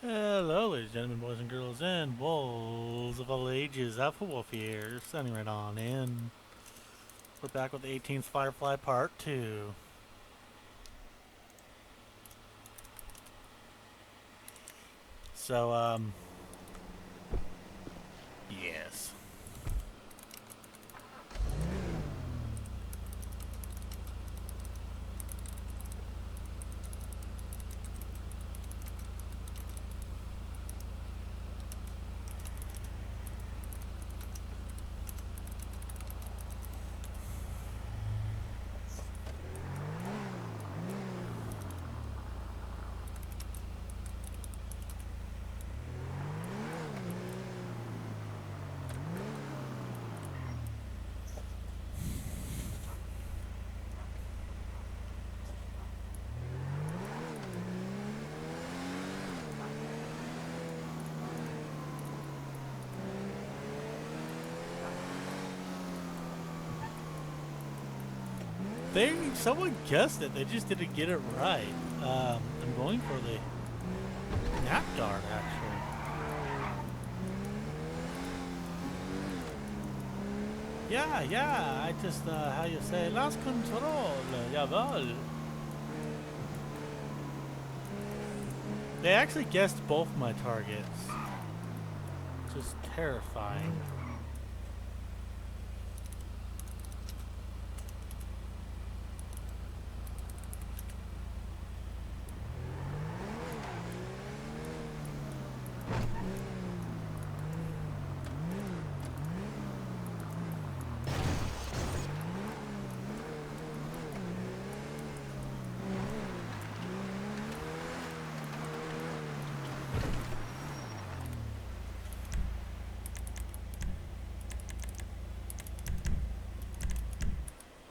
Hello, ladies and gentlemen, boys and girls, and wolves of all ages. Alpha Wolf here, signing right on in. We're back with the 18th Firefly Part 2. So, yes. Someone guessed it, they just didn't get it right. I'm going for the nap guard, actually. Yeah, I just, how you say, lost control, jawohl. They actually guessed both my targets. Just terrifying.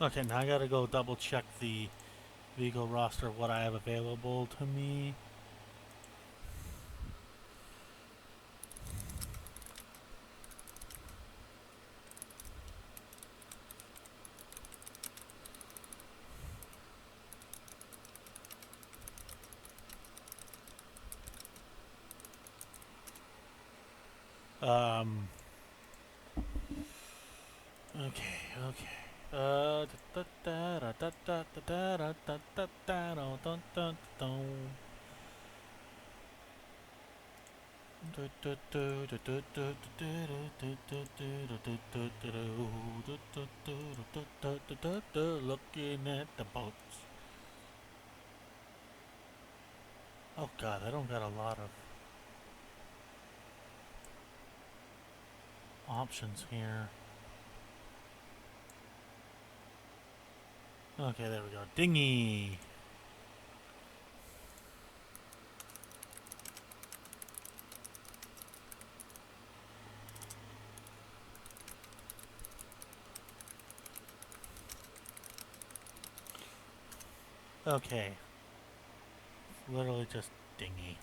Okay, now I gotta go double check the Vigo roster of what I have available to me. Um. Okay. Looking at the boats. Oh god, I don't got a lot of options here. Okay, there we go. Dinghy. Okay. Literally just dinghy.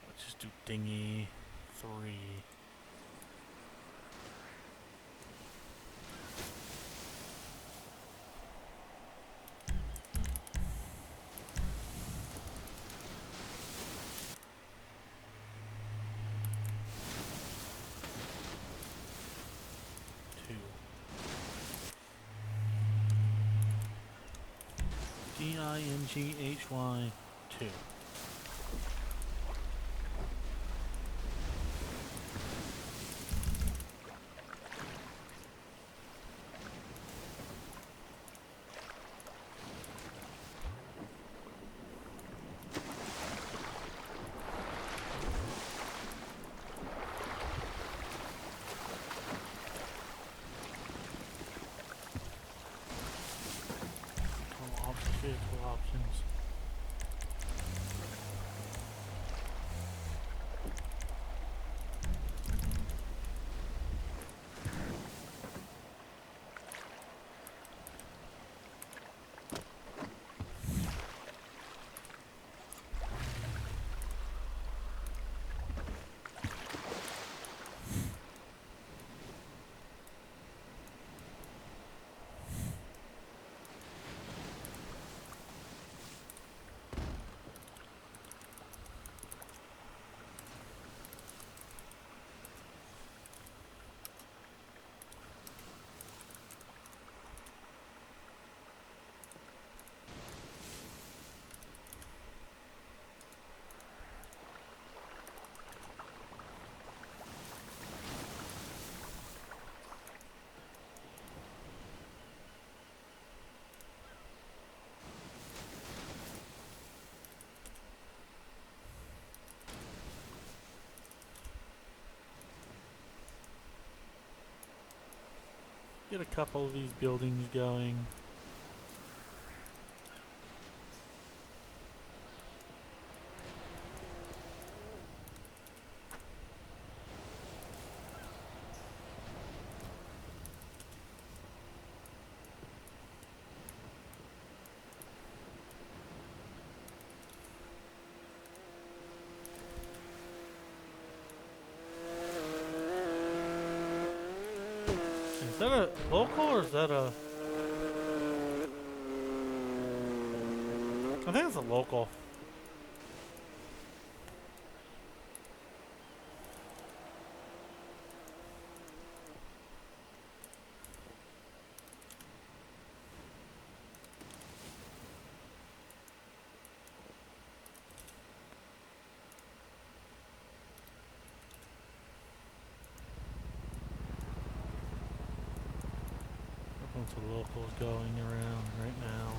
Let's just do dinghy 3. Two. DINGHY 2. Vehicle options. get a couple of these buildings going. Is that a local or is that a... I think it's a local. A bunch of locals going around right now.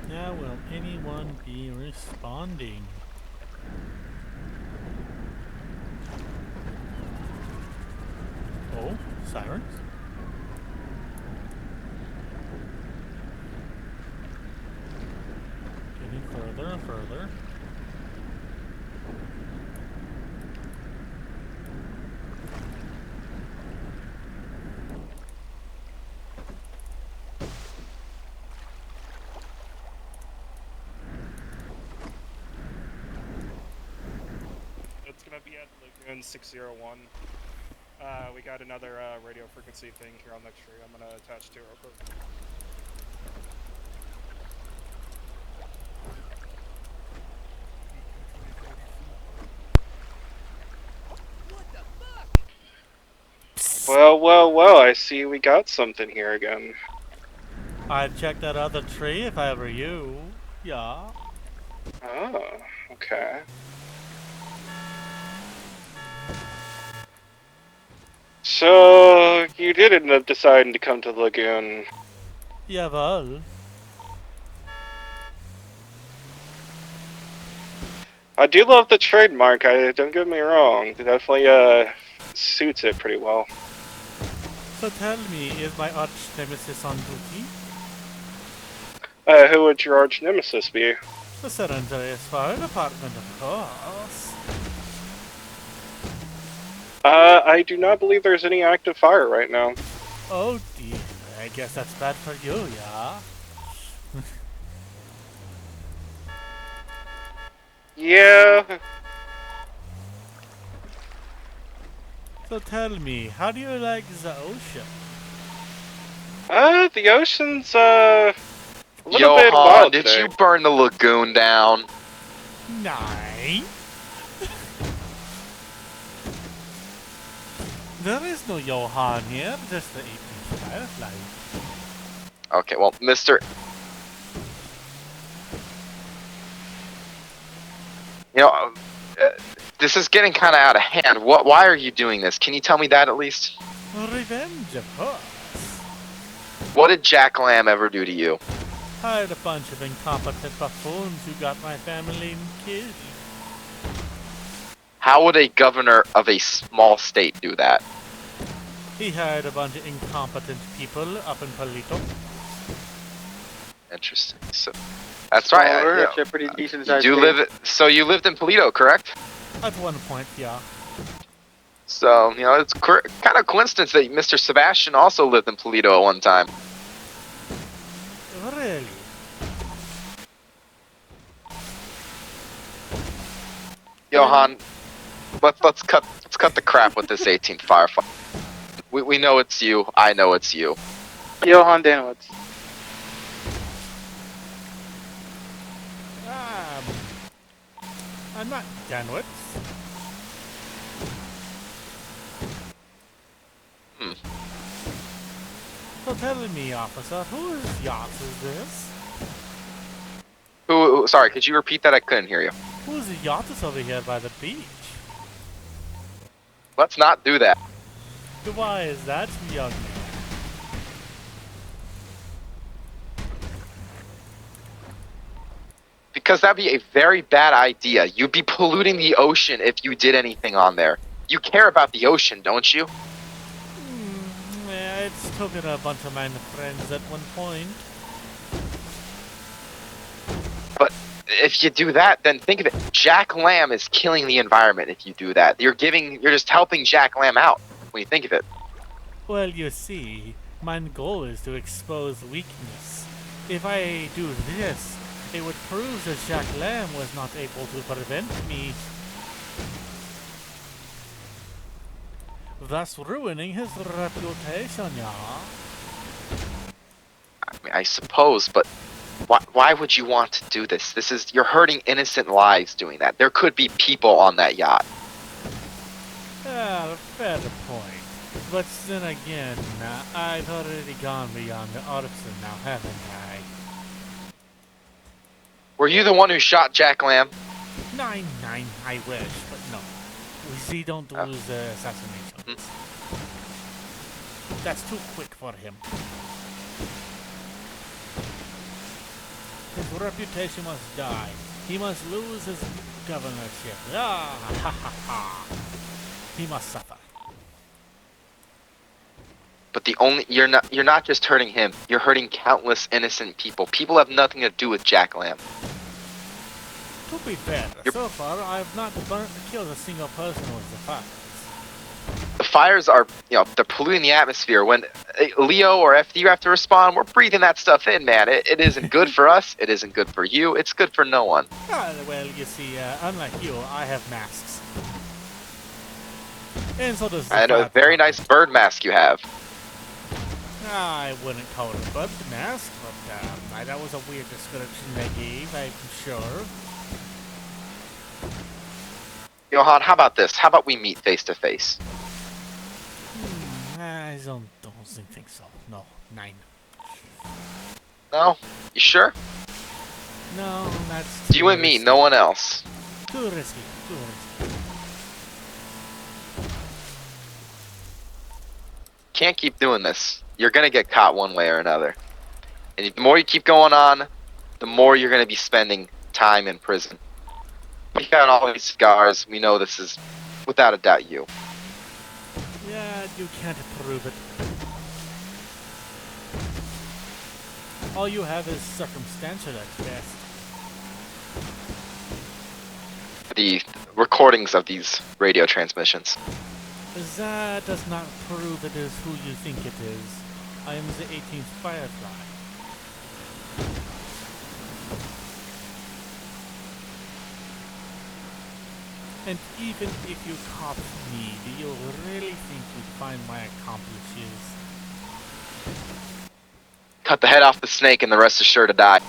Now will anyone be responding? Oh, sirens? Getting further and further. It's gonna be at Lagoon 601. We got another radio frequency thing here on next tree. I'm gonna attach to it real quick. Well, I see we got something here again. I'd check that other tree if I were you. Yeah. Oh, okay. So, you did end up deciding to come to the lagoon. Jawohl. I do love the trademark, don't get me wrong. It definitely, suits it pretty well. So tell me, is my arch nemesis on duty? Who would your arch nemesis be? The San Andreas Fire Department, of course. I do not believe there's any active fire right now. Oh dear, I guess that's bad for you, yeah? Yeah. So tell me, how do you like the ocean? The ocean's, a little bit Johan, wild did today. you burn the lagoon down? Nine? There is no Johan here, just the 18th Firefly. Okay, well, Mr. You know, this is getting kind of out of hand. Why are you doing this? Can you tell me that at least? Revenge, of course. What did Jack Lamb ever do to you? Hired a bunch of incompetent buffoons who got my family killed. How would a governor of a small state do that? He hired a bunch of incompetent people up in Palito. Interesting. So, that's right. Smaller, you actually a pretty decent you sized do state. so you lived in Polito, correct? At one point, yeah. So, it's kind of coincidence that Mr. Sebastian also lived in Polito at one time. Really? Johan, let's cut the crap with this 18th Firefighter. We know it's you. I know it's you. Johan Danowitz. I'm not Danwitz. So tell me, officer, whose yacht is this? Sorry, could you repeat that? I couldn't hear you. Whose yacht is over here by the beach? Let's not do that. Why is that, young man? Because that'd be a very bad idea. You'd be polluting the ocean if you did anything on there. You care about the ocean, don't you? Yeah, it's took it a bunch of my friends at one point. But if you do that, then think of it. Jack Lamb is killing the environment if you do that. You're just helping Jack Lamb out when you think of it. Well, you see, my goal is to expose weakness. If I do this, it would prove that Jack Lamb was not able to prevent me, thus ruining his reputation, yeah? I mean, I suppose, but why would you want to do this? You're hurting innocent lives doing that. There could be people on that yacht. Fair point. But then again, I've already gone beyond the artisan now, haven't I? Were you the one who shot Jack Lamb? Nine, I wish, but no. We don't do the assassinations. That's too quick for him. His reputation must die. He must lose his governorship. Ah, ha ha ha. He must suffer. But you're not just hurting him. You're hurting countless innocent people. People have nothing to do with Jack Lamb. To be fair, so far I've not killed a single person with the fires. The fires are, they're polluting the atmosphere. When Leo or FD have to respond, we're breathing that stuff in, man. It isn't good for us. It isn't good for you. It's good for no one. Well, you see, unlike you, I have masks. And so does the I know a fire very department. nice bird mask you have. I wouldn't call it a bird mask, but that was a weird description they gave, I'm sure. Johan, how about this? How about we meet face to face? I don't think so. No, 9. No? You sure? No, that's too You and me, risky. no one else. Too risky. Too risky. Can't keep doing this. You're gonna get caught one way or another. And the more you keep going on, the more you're gonna be spending time in prison. We got all these scars. We know this is, without a doubt, you. Yeah, you can't prove it. All you have is circumstantial at best. The recordings of these radio transmissions. That does not prove it is who you think it is. I am the 18th Firefly. And even if you caught me, do you really think you'd find my accomplices? Cut the head off the snake and the rest is sure to die.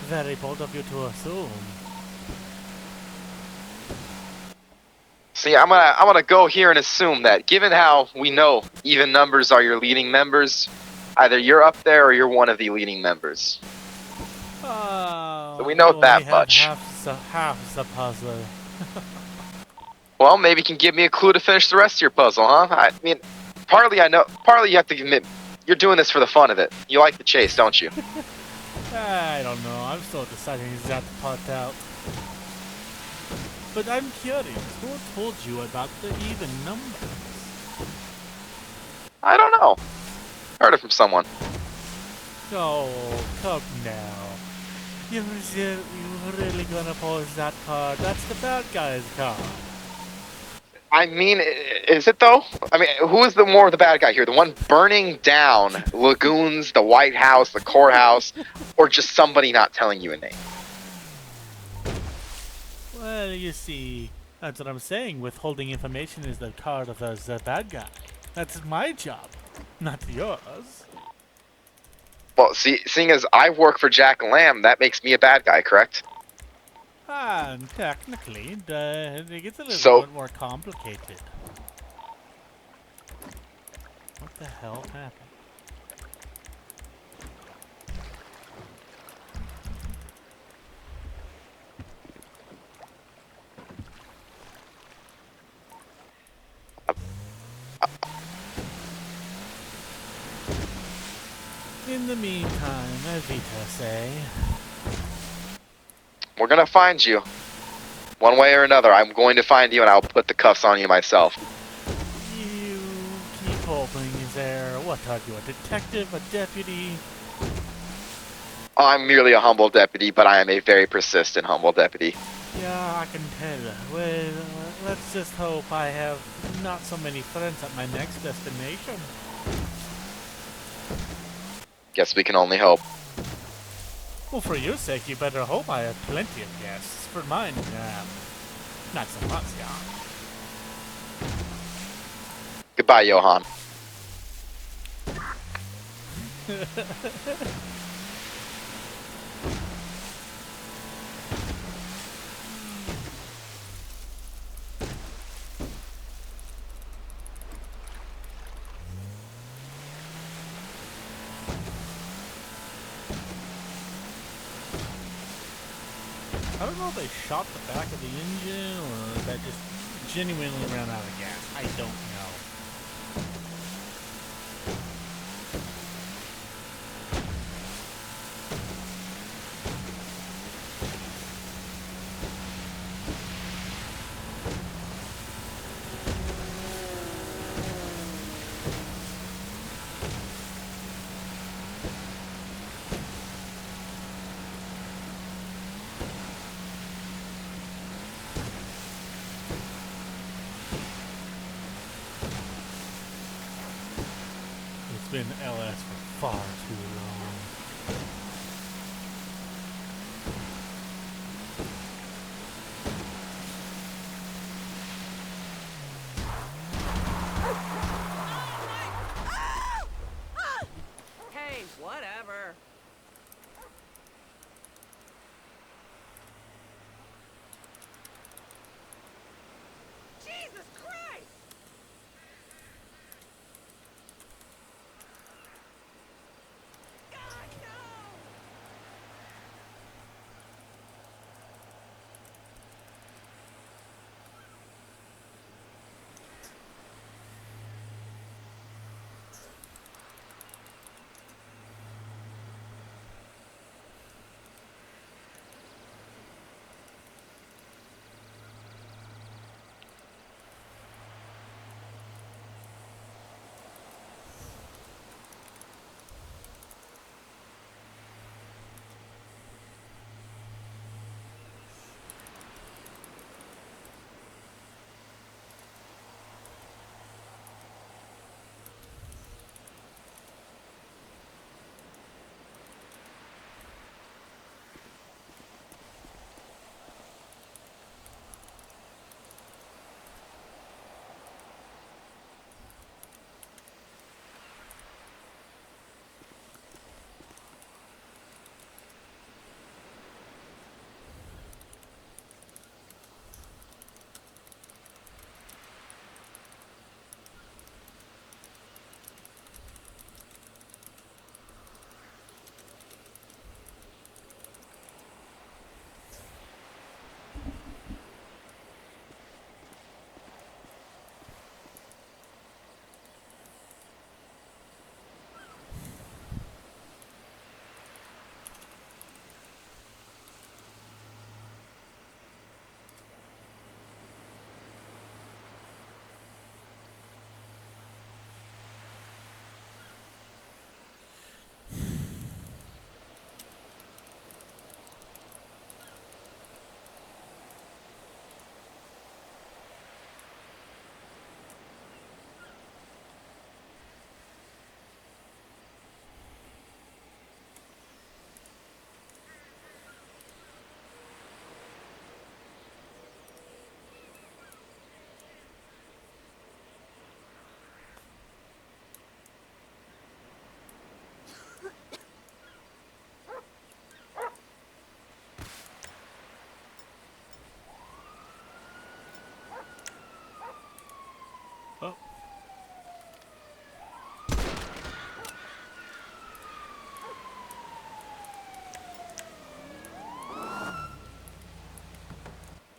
Very bold of you to assume. See, I'm gonna go here and assume that, given how we know even numbers are your leading members, either you're up there or you're one of the leading members. So we know you that only have much. Half the puzzle. Well, maybe you can give me a clue to finish the rest of your puzzle, huh? I mean, partly I know, partly you have to admit, you're doing this for the fun of it. You like the chase, don't you? I don't know. I'm still deciding that part out. But I'm curious. Who told you about the even numbers? I don't know. Heard it from someone. Oh, come now. You really gonna pose that card? That's the bad guy's card. I mean, is it though? I mean, who is the more the bad guy here? The one burning down lagoons, the White House, the courthouse, or just somebody not telling you a name? Well, you see, that's what I'm saying. Withholding information is the card of the bad guy. That's my job, not yours. Well, seeing as I work for Jack Lamb, that makes me a bad guy, correct? And technically, it gets a little So- bit more complicated. What the hell happened? In the meantime, Evita say, We're gonna find you. One way or another, I'm going to find you and I'll put the cuffs on you myself. you keep hoping. Is there? What are you? A detective? A deputy? I'm merely a humble deputy, but I am a very persistent humble deputy. Yeah, I can tell. Well, let's just hope I have not so many friends at my next destination. Guess we can only hope. Well, for your sake, you better hope I have plenty of guests. For mine, not so much, yeah. Goodbye, Johan. I don't know if they shot the back of the engine or that just genuinely ran out of gas. I don't know. It's been LS for far too long. Hey, whatever. Jesus Christ!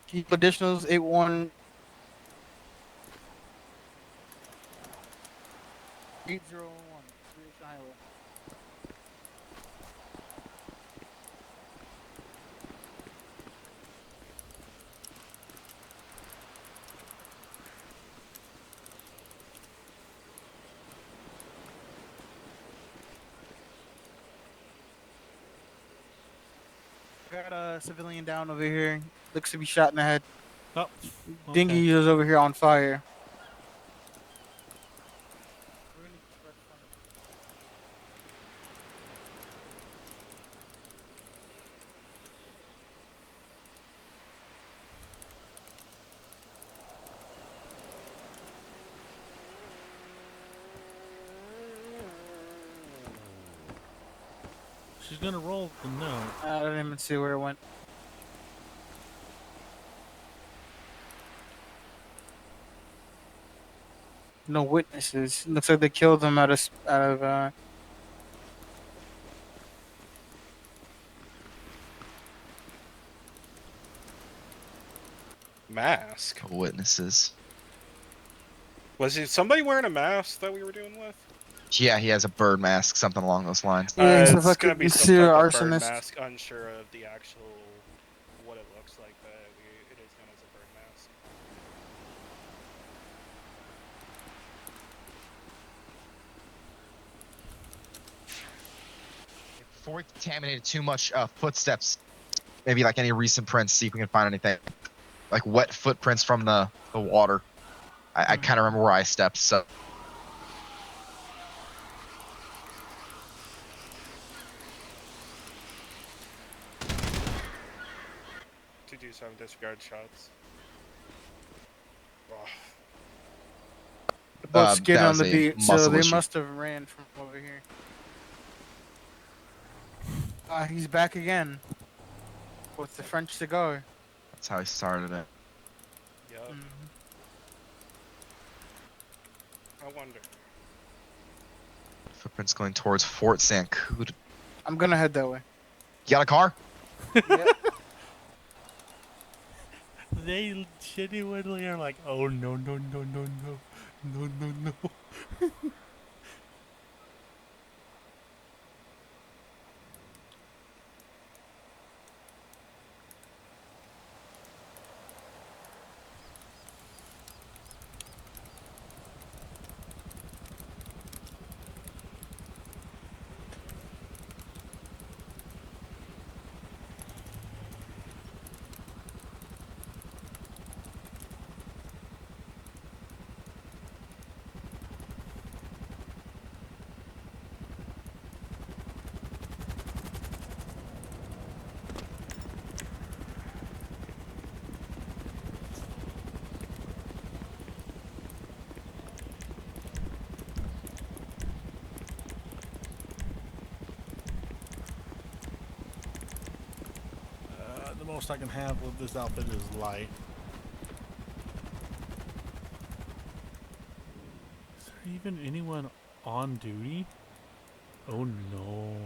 Keep additionals 81 801 Recreation Highway. Got a civilian down over here. Looks to be shot in the head. Oh, Dinghy okay. is over here on fire. She's gonna roll the note. I don't even see where it went. No witnesses. Looks like they killed him out of Mask. Witnesses. Was it somebody wearing a mask that we were dealing with? Yeah, he has a bird mask, something along those lines. Yeah, he's a It's gonna fucking be some serial type of bird arsonist. mask. Unsure of the actual what it looks like, but it is known as a bird mask. Before we contaminated too much footsteps, maybe like any recent prints, see if we can find anything. Like wet footprints from the water. I kind of remember where I stepped, so. 227 disregard shots. Oh, The boat That skidded on was the a beach, so muscle they issue. must have ran from over here. He's back again with the French cigar. That's how he started it. yep. I wonder. Footprints going towards Fort Sancoud. I'm gonna head that way. You got a car? Yeah. They genuinely are like, oh no no no no no no no no. The most I can have with this outfit is light. Is there even anyone on duty? Oh no.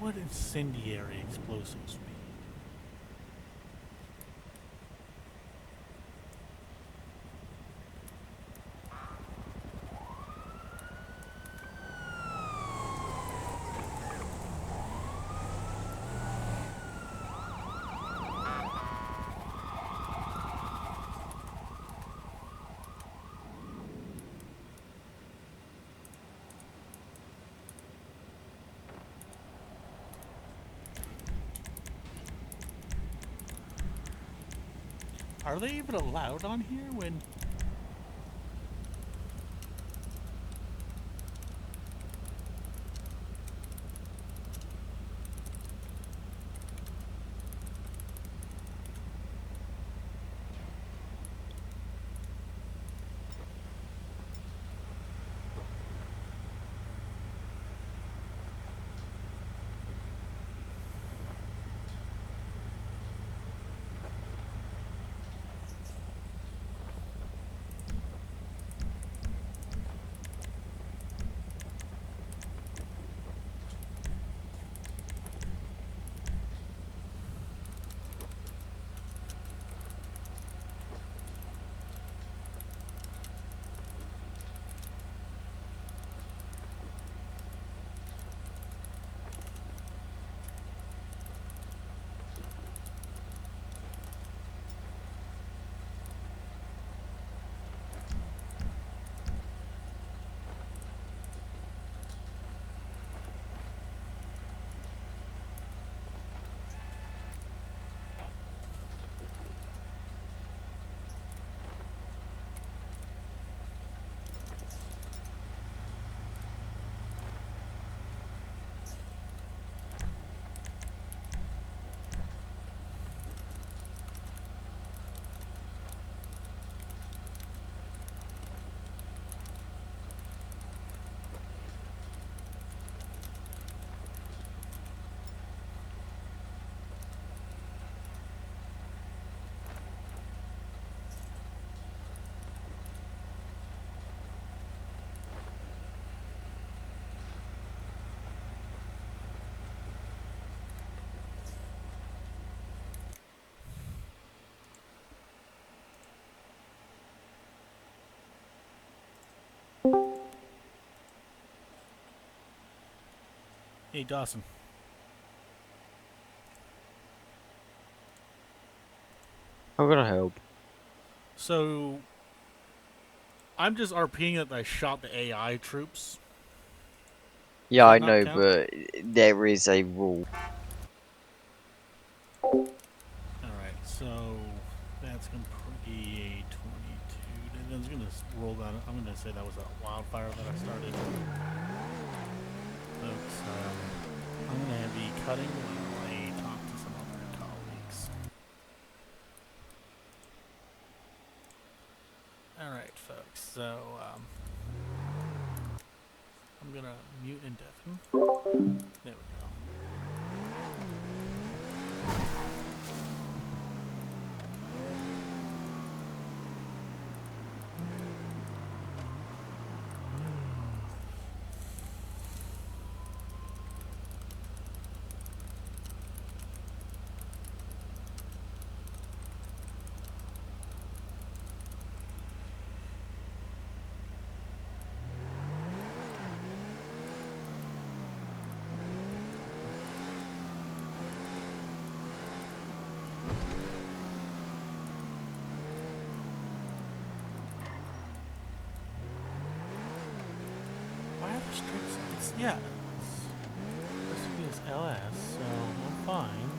would incendiary explosives be? Are they even allowed on here when... Hey, Dawson. How can I help? So... I'm just RPing that I shot the AI troops. Yeah, I Does that know, not count? but there is a rule. Alright, so... That's gonna be a 22. And I was gonna roll that. I'm gonna say that was a wildfire that I started. Folks, I'm gonna be cutting while I talk to some other colleagues. Alright, folks, so, I'm gonna mute and deafen. There we go. Why are the streets? Yeah. This would be his LS, so I'm fine.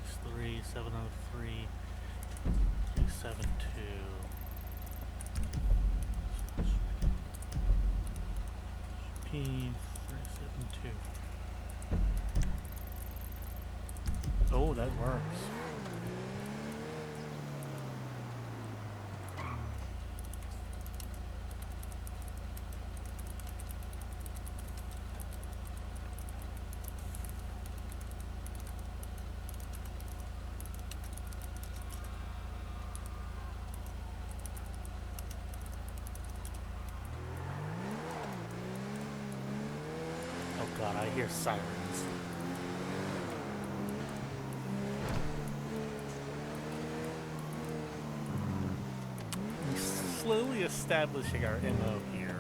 263 703 272. P372. Oh, that works. Oh god, I hear sirens. We're slowly establishing our MO here.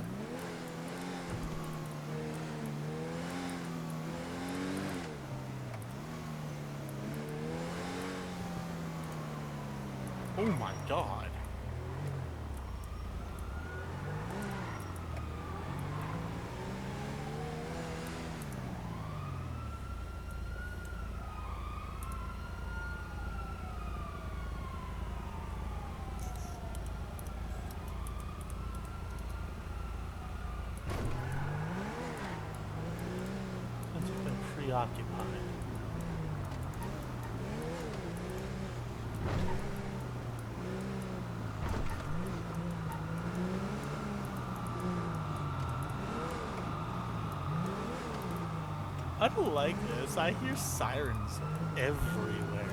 Oh my god. Since we've been preoccupied. I don't like this. I hear sirens everywhere.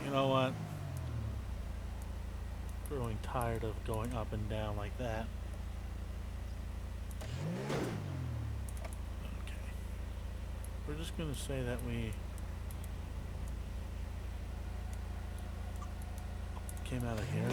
You know what? Growing tired of going up and down like that. Okay. We're just gonna say that we came out of here.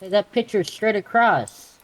Hey, that picture's straight across.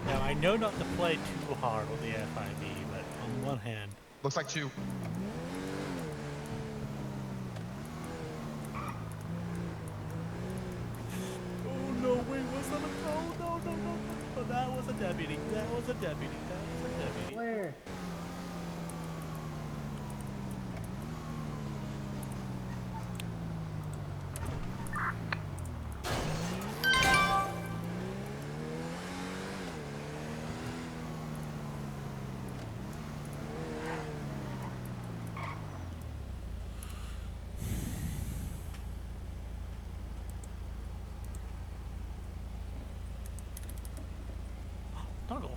Now, I know not to play too hard on the FIB, but on one hand, Looks like 2. oh no, wait, was that a no, that was a deputy, that was a deputy, that was a deputy. Where? Toggle.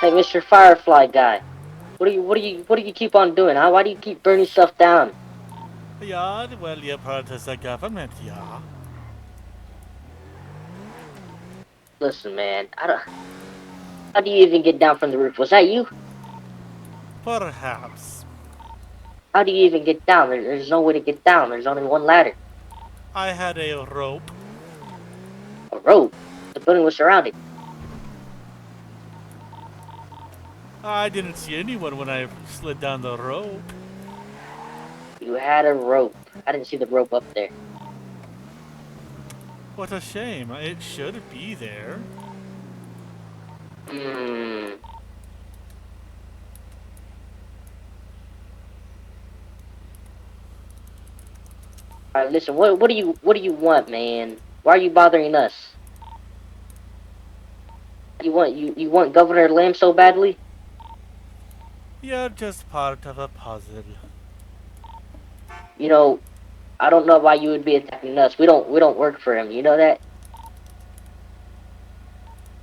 Hey, Mr. Firefly guy. What do you keep on doing, huh? Why do you keep burning stuff down? Yeah, well, you're part of the government, yeah. Listen, man, I don't... How do you even get down from the roof? Was that you? Perhaps. How do you even get down? There's no way to get down. There's only one ladder. I had a rope. A rope? The building was surrounded. I didn't see anyone when I slid down the rope. You had a rope. I didn't see the rope up there. What a shame. It should be there. Hmm. Alright, listen, what do you want, man? Why are you bothering us? You want Governor Lamb so badly? You're just part of a puzzle. You know, I don't know why you would be attacking us. We don't work for him. You know that?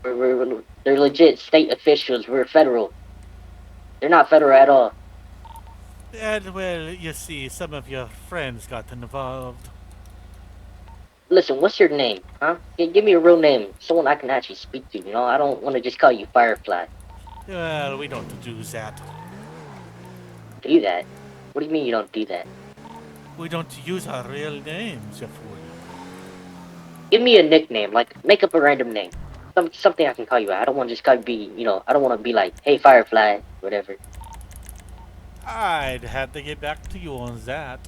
They're legit state officials. We're federal. They're not federal at all. And, well, you see, some of your friends got involved. Listen, what's your name, huh? Give me a real name. Someone I can actually speak to, you know? I don't want to just call you Firefly. Well, we don't do that. Do that? What do you mean you don't do that? We don't use our real names, you fool. Give me a nickname, like, make up a random name. Something I can call you out. I don't want to just call you I don't want to be like, hey, Firefly, whatever. I'd have to get back to you on that.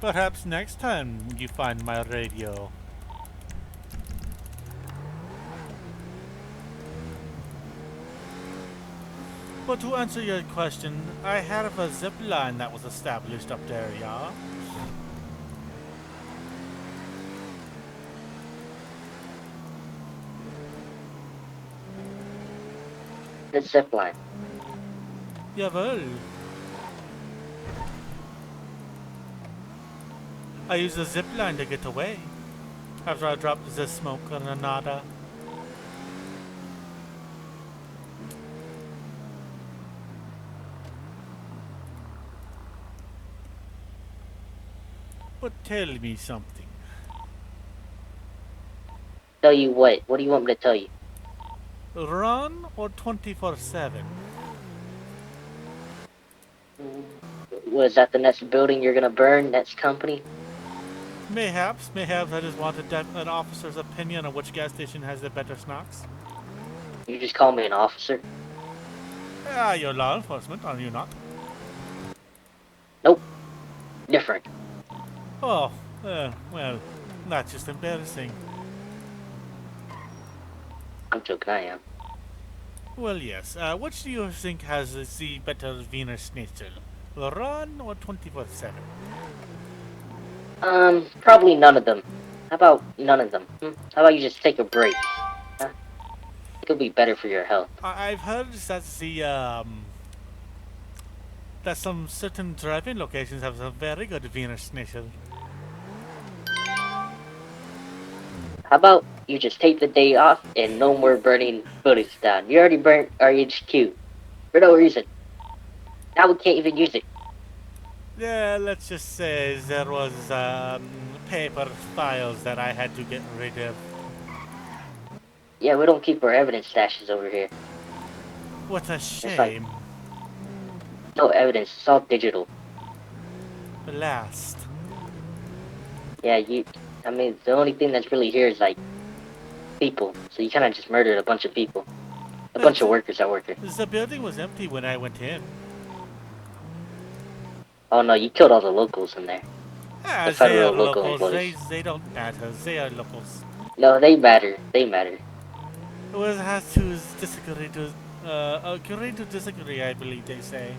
Perhaps next time you find my radio. But to answer your question, I have a zip line that was established up there, yeah? The zip line. Jawohl. I used the zip line to get away. After I dropped the smoke grenada. But tell me something. Tell you what? What do you want me to tell you? Run or 24/7? Was that the next building you're gonna burn? Next company? Mayhaps I just wanted an officer's opinion on which gas station has the better snacks. You just call me an officer? Ah, you're law enforcement, are you not? Nope. Different. Oh, well, that's just embarrassing. I'm joking, I am. Well, yes. Which do you think has the better Wiener Schnitzel? Run or 24/7? Probably none of them. How about none of them? How about you just take a break? Huh? It'll be better for your health. I've heard that that some certain driving locations have some very good Wiener Schnitzel. How about you just take the day off and no more burning buildings down? You already burnt our HQ. For no reason. Now we can't even use it. Yeah, let's just say there was paper files that I had to get rid of. Yeah, we don't keep our evidence stashes over here. What a like- shame. No evidence, it's all digital. Last. Yeah, I mean, the only thing that's really here is, like, people. So you kind of just murdered a bunch of people. A bunch of workers that work here. The building was empty when I went in. Oh no, you killed all the locals in there. Ah, The they are federal local locals. employees. They don't matter. They are locals. No, they matter. They matter. Well, has to disagree to agree to disagree, I believe they say.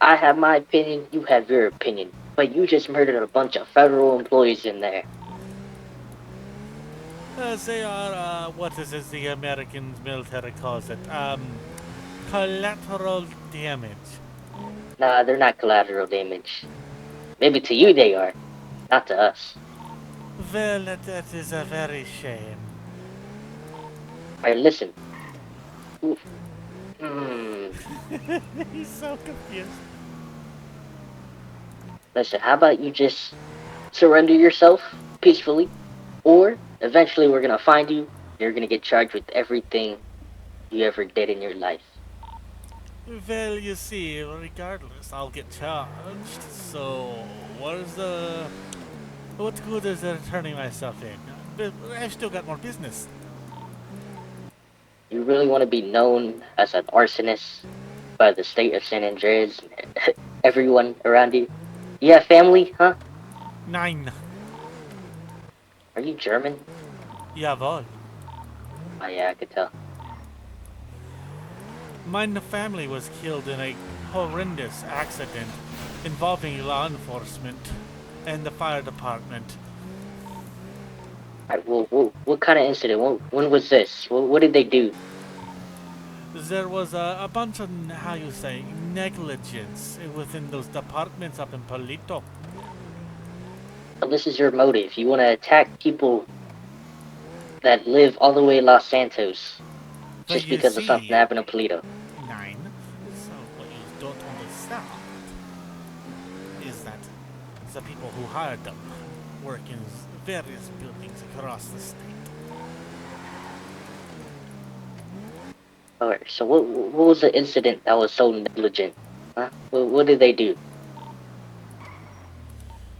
I have my opinion, you have your opinion. But you just murdered a bunch of federal employees in there. They are what is it the American military calls it? Collateral damage. Nah, they're not collateral damage. Maybe to you they are. Not to us. Well, that is a very shame. Alright, listen. He's so confused. Listen, how about you just surrender yourself peacefully? Or, eventually we're gonna find you, you're gonna get charged with everything you ever did in your life. Well, you see, regardless, I'll get charged. So, what good is it turning myself in? But I've still got more business. You really want to be known as an arsonist by the state of San Andreas and everyone around you? You have family, huh? 9. Are you German? Jawohl. Oh yeah, I could tell. My family was killed in a horrendous accident involving law enforcement and the fire department. Alright, well, what kind of incident? When was this? What did they do? There was a bunch of, how you say, negligence within those departments up in Polito. Well, this is your motive. You want to attack people that live all the way in Los Santos But just you because of something see, happened in Polito. 9. So what you don't understand is that the people who hired them work in various buildings across the state. Alright, so what was the incident that was so negligent? Huh? What did they do?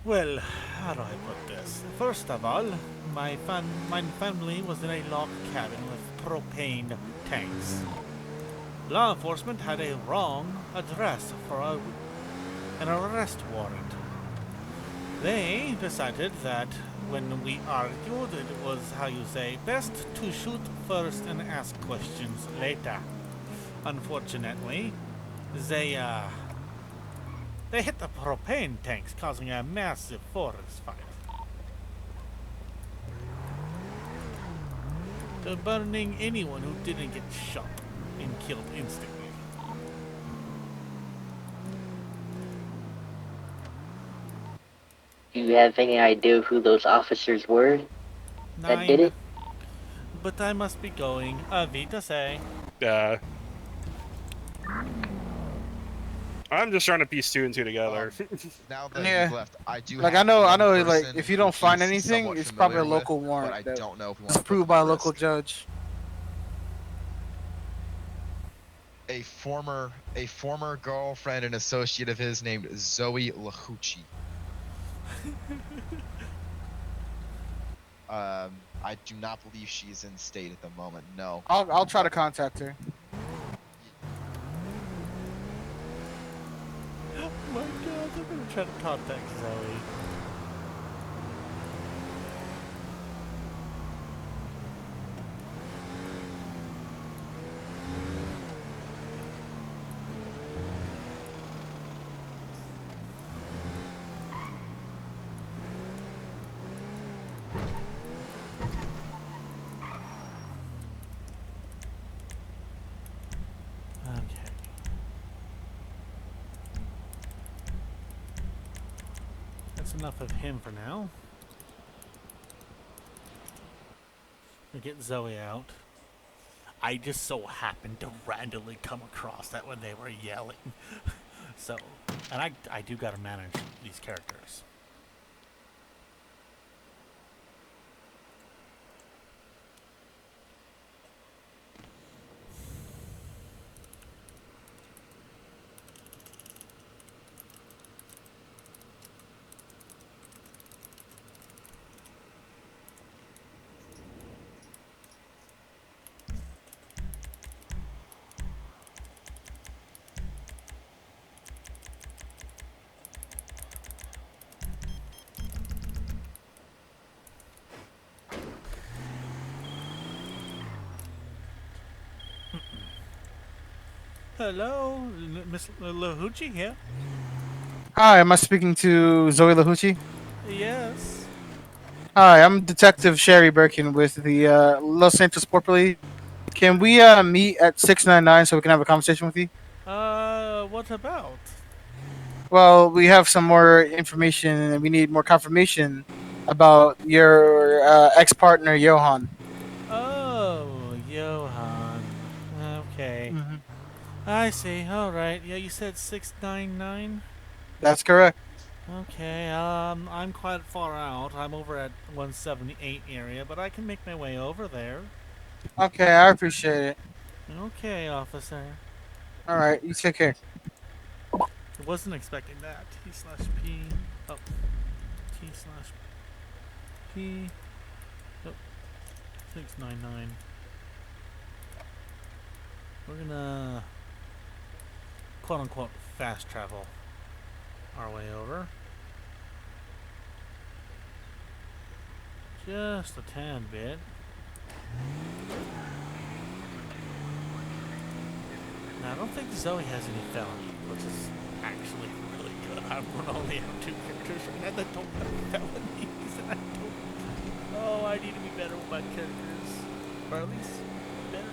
Well, how do I put this? First of all, my family was in a log cabin with propane tanks. Law enforcement had a wrong address for an arrest warrant. They decided that when we argued, it was, how you say, best to shoot first and ask questions later. Unfortunately, they hit the propane tanks, causing a massive forest fire. Burning anyone who didn't get shot and killed instantly. Do you have any idea who those officers were that did 9. it? But I must be going. Vita say. I'm just trying to piece 2 and 2 together. Now that Yeah. you've left, I do. Like have I one know. Like person if you don't who find he's anything, somewhat it's probably a familiar with, local warrant. But I that don't know if we was want to approved put by a him at local risk. judge. A former girlfriend and associate of his named Zoe Lahucci. I do not believe she's in state at the moment. No. I'll try to contact her. Oh my god, I'm gonna try to contact Zoe. Okay. That's enough of him for now. We'll get Zoe out. I just so happened to randomly come across that when they were yelling. So, and I do gotta manage these characters. Hello, Miss Lahucci here. Hi, am I speaking to Zoe Lahucci? Yes. Hi, I'm Detective Sherry Birkin with the Los Santos Port Police. Can we meet at 699 so we can have a conversation with you? What about? Well, we have some more information and we need more confirmation about your ex-partner Johan. Oh, Johan. Okay. Mm-hmm. I see. All right. Yeah, you said 699. That's correct. Okay. I'm quite far out. I'm over at 178 area, but I can make my way over there. Okay, I appreciate it. Okay, officer. All right, you take care. I wasn't expecting that. T/P. Oh. T/P. Oh. 699. We're gonna quote unquote fast travel our way over. Just a tad bit. Now, I don't think Zoe has any felony, which is actually really good. I would only have 2 characters right now that don't have felonies, and I don't. Oh, I need to be better with my characters. Or at least better.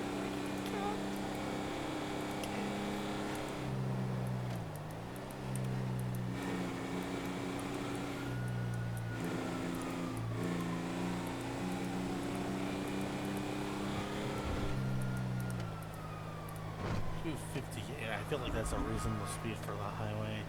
$258. I feel like that's a reasonable speed for the highway.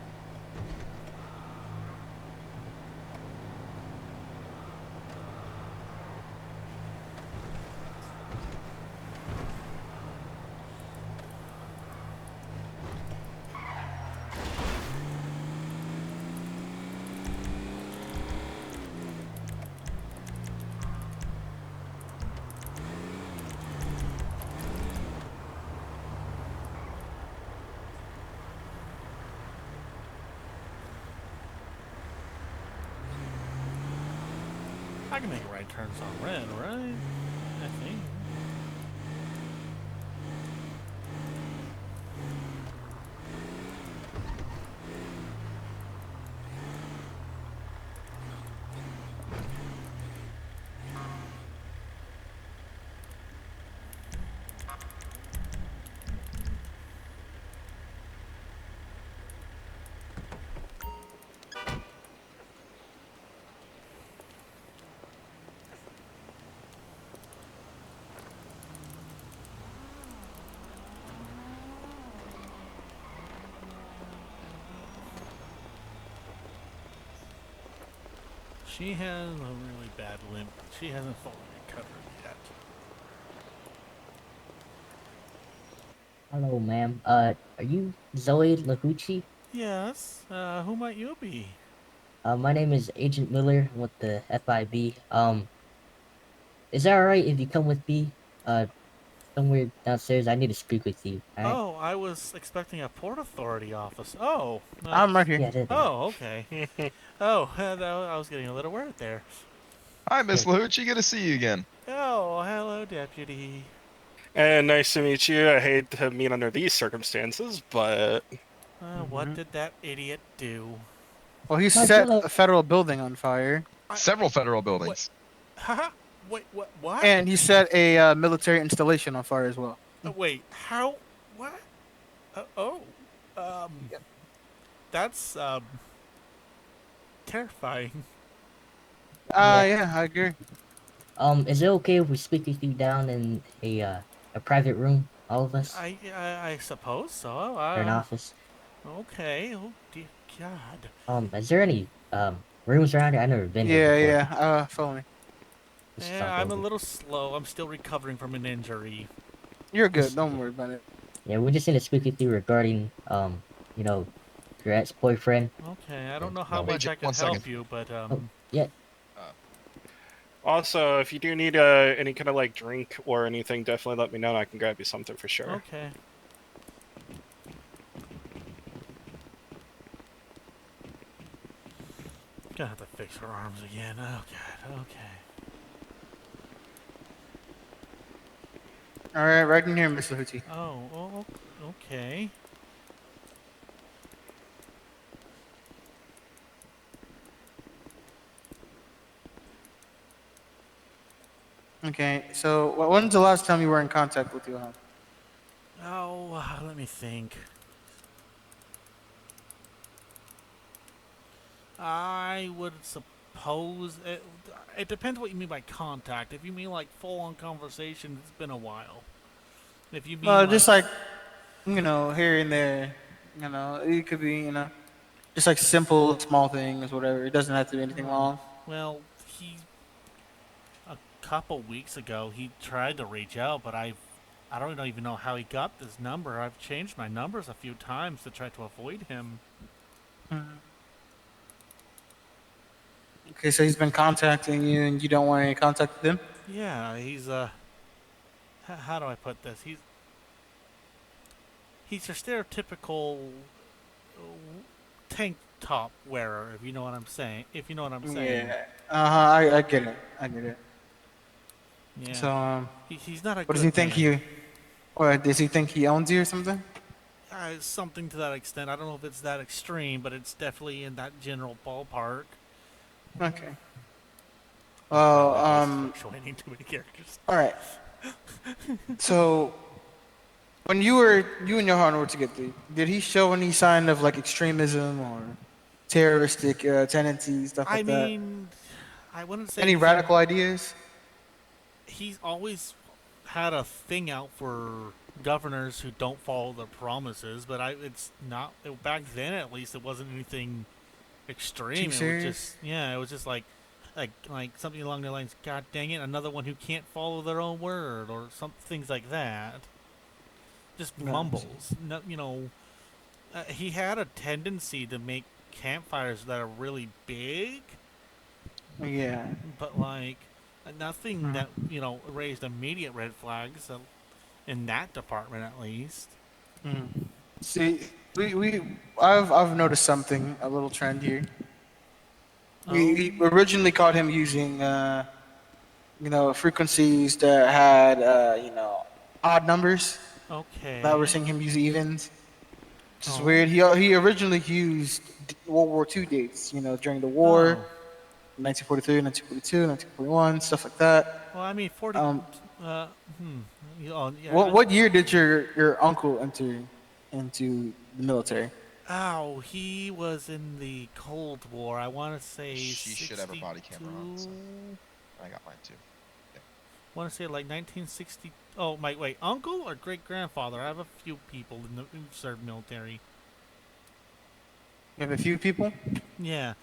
I can make right turns on red, right? I think. She has a really bad limp. She hasn't fully recovered yet. Hello, ma'am. Are you Zoe Lahucci? Yes. Who might you be? My name is Agent Miller with the FIB. Is that alright if you come with me? Somewhere downstairs. I need to speak with you. Alright? Oh, I was expecting a Port Authority office. Oh. I'm right here. Yeah, there. Oh, okay. Oh, I was getting a little worried there. Hi, Miss Lahucci. Good to see you again. Oh, hello, Deputy. And nice to meet you. I hate to meet under these circumstances, but What did that idiot do? Well, he My set God. a federal building on fire, Several federal buildings. Haha. Wait, what? and he set a military installation on fire as well. Wait, how? What? Oh. That's, terrifying. Yeah, I agree. Is it okay if we speak with you down in a private room? All of us? I suppose so. Or an office? Okay. Oh, dear God. Is there any, rooms around here? I've never been here Yeah, before. yeah. Follow me. Just Yeah, talk I'm a over. little slow. I'm still recovering from an injury. You're good. Don't worry about it. Yeah, we just need to speak with you regarding, you know, your ex-boyfriend. Okay, I don't know how No, much wait, I can one help second. you, but Yeah, also, if you do need any kind of like drink or anything, definitely let me know and I can grab you something for sure. okay. Gonna have to fix her arms again. Oh God. Okay. All right, right in here, Miss Lahuti. Oh, okay. Okay, so when's the last time you were in contact with Johan? Oh, let me think. I would suppose it depends what you mean by contact. If you mean like full-on conversation, it's been a while. If you mean Well, just like, here and there. It could be, just like simple, small things, whatever. It doesn't have to be anything long. well, a couple weeks ago he tried to reach out, but I don't even know how he got this number. I've changed my numbers a few times to try to avoid him. Okay, so he's been contacting you, and you don't want any contact with him. Yeah, he's how do I put this? He's your stereotypical uh, tank top wearer, if you know what I'm saying. If you know what I'm saying. Yeah. I get it. I get it. Yeah. So, He's not a. what does he think man. What does he think he owns you or something? Something to that extent. I don't know if it's that extreme, but it's definitely in that general ballpark. Okay. Well, Fluctuating too many characters. all right. So, when you and Johan were together, did he show any sign of like extremism or terroristic tendencies, stuff I like that? mean, I wouldn't say Any he's- radical ideas? He's always had a thing out for governors who don't follow their promises, but it's not back then. At least it wasn't anything extreme. Too It was serious? just it was just like something along the lines. God dang it, another one who can't follow their own word, or some things like that. Just No. mumbles. No, he had a tendency to make campfires that are really big, Yeah. but nothing that raised immediate red flags in that department, at least. See, I've noticed something, a little trend here. We originally caught him using, frequencies that had, odd numbers. Okay. Now we're seeing him use evens. Which is Oh. weird. He originally used World War II dates, during the war, Oh. 1943, 1942, 1941, stuff like that. Well, I mean, 40. Um, Oh, yeah. what year did your uncle enter into the military? Ow, he was in the Cold War. I want to say She should have her body camera on, so. 62? I got mine too. I want to say like 1960. Oh, my wait, uncle or great grandfather? I have a few people who served military. You have a few people. Yeah.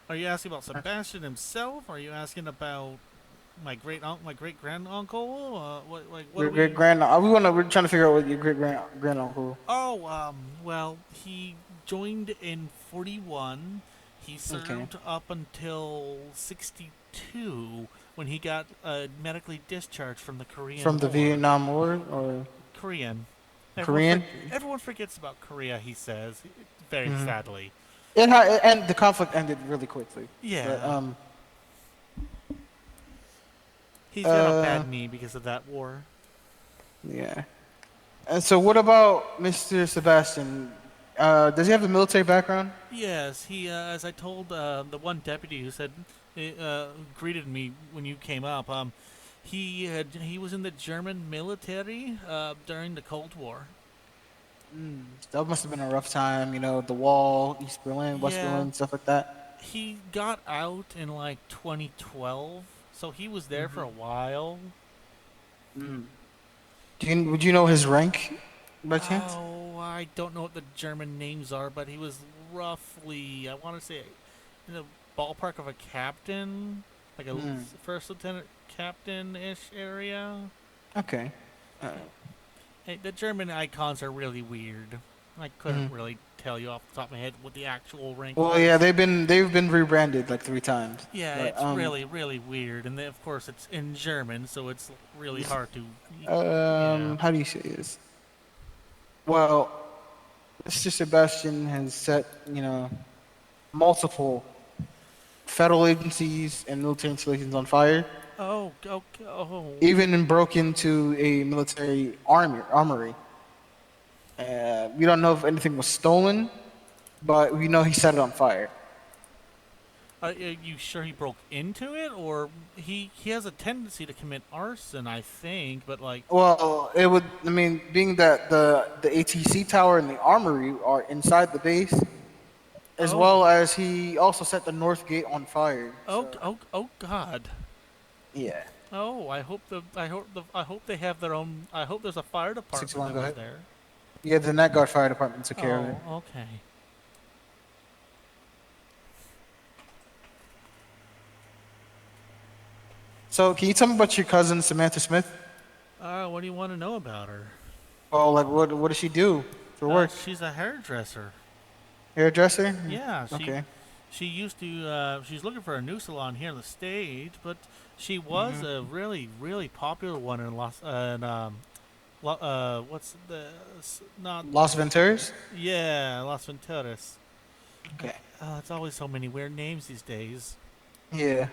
Are you asking about Sebastian himself? Or are you asking about my great grand uncle? What Your do great grand. We're trying to figure out what your great grand uncle. Oh, well, he joined in 41. He served up until 62 when he got medically discharged from the Korean From the War. Vietnam War, or Korean. Korean? Everyone forgets about Korea, he says, very sadly. and the conflict ended really quickly. Yeah. But, He's got a bad knee because of that war. yeah. And so, what about Mr. Sebastian? Does he have a military background? Yes, he, as I told the one deputy who said, greeted me when you came up, he was in the German military during the Cold War. That must have been a rough time. The wall, East Berlin, West Yeah. Berlin, stuff like that. He got out in like 2012, so he was there for a while. Would you know his rank, by chance? Oh, I don't know what the German names are, but he was roughly, I want to say, in the ballpark of a captain, like a first lieutenant captain-ish area. Okay. Hey, the German icons are really weird. I couldn't really tell you off the top of my head what the actual rank Well, was. yeah, they've been rebranded like 3 times. Yeah, But, it's really, really weird. And then, of course, it's in German, so it's really hard to... How do you say this? Well, Mr. Sebastian has set, multiple federal agencies and military installations on fire. Oh, okay. Oh. Even broke into a military armory. We don't know if anything was stolen, but we know he set it on fire. Are you sure he broke into it, or he has a tendency to commit arson? I think, but like. Well, being that the ATC tower and the armory are inside the base, as well as he also set the north gate on fire. Oh God. Yeah. Oh, I hope they have their own. I hope there's a fire department 61, go that was ahead. there. Yeah, the Night Guard Fire Department took care of it. Oh, okay. So, can you tell me about your cousin Samantha Smith? What do you want to know about her? Oh, like what does she do for work? She's a hairdresser. Hairdresser? Yeah. Okay. She used to. She's looking for a new salon here in the state, but she was a really, really popular one in what's the not Las Venturas? Yeah, Las Venturas. Okay. It's always so many weird names these days. Yeah.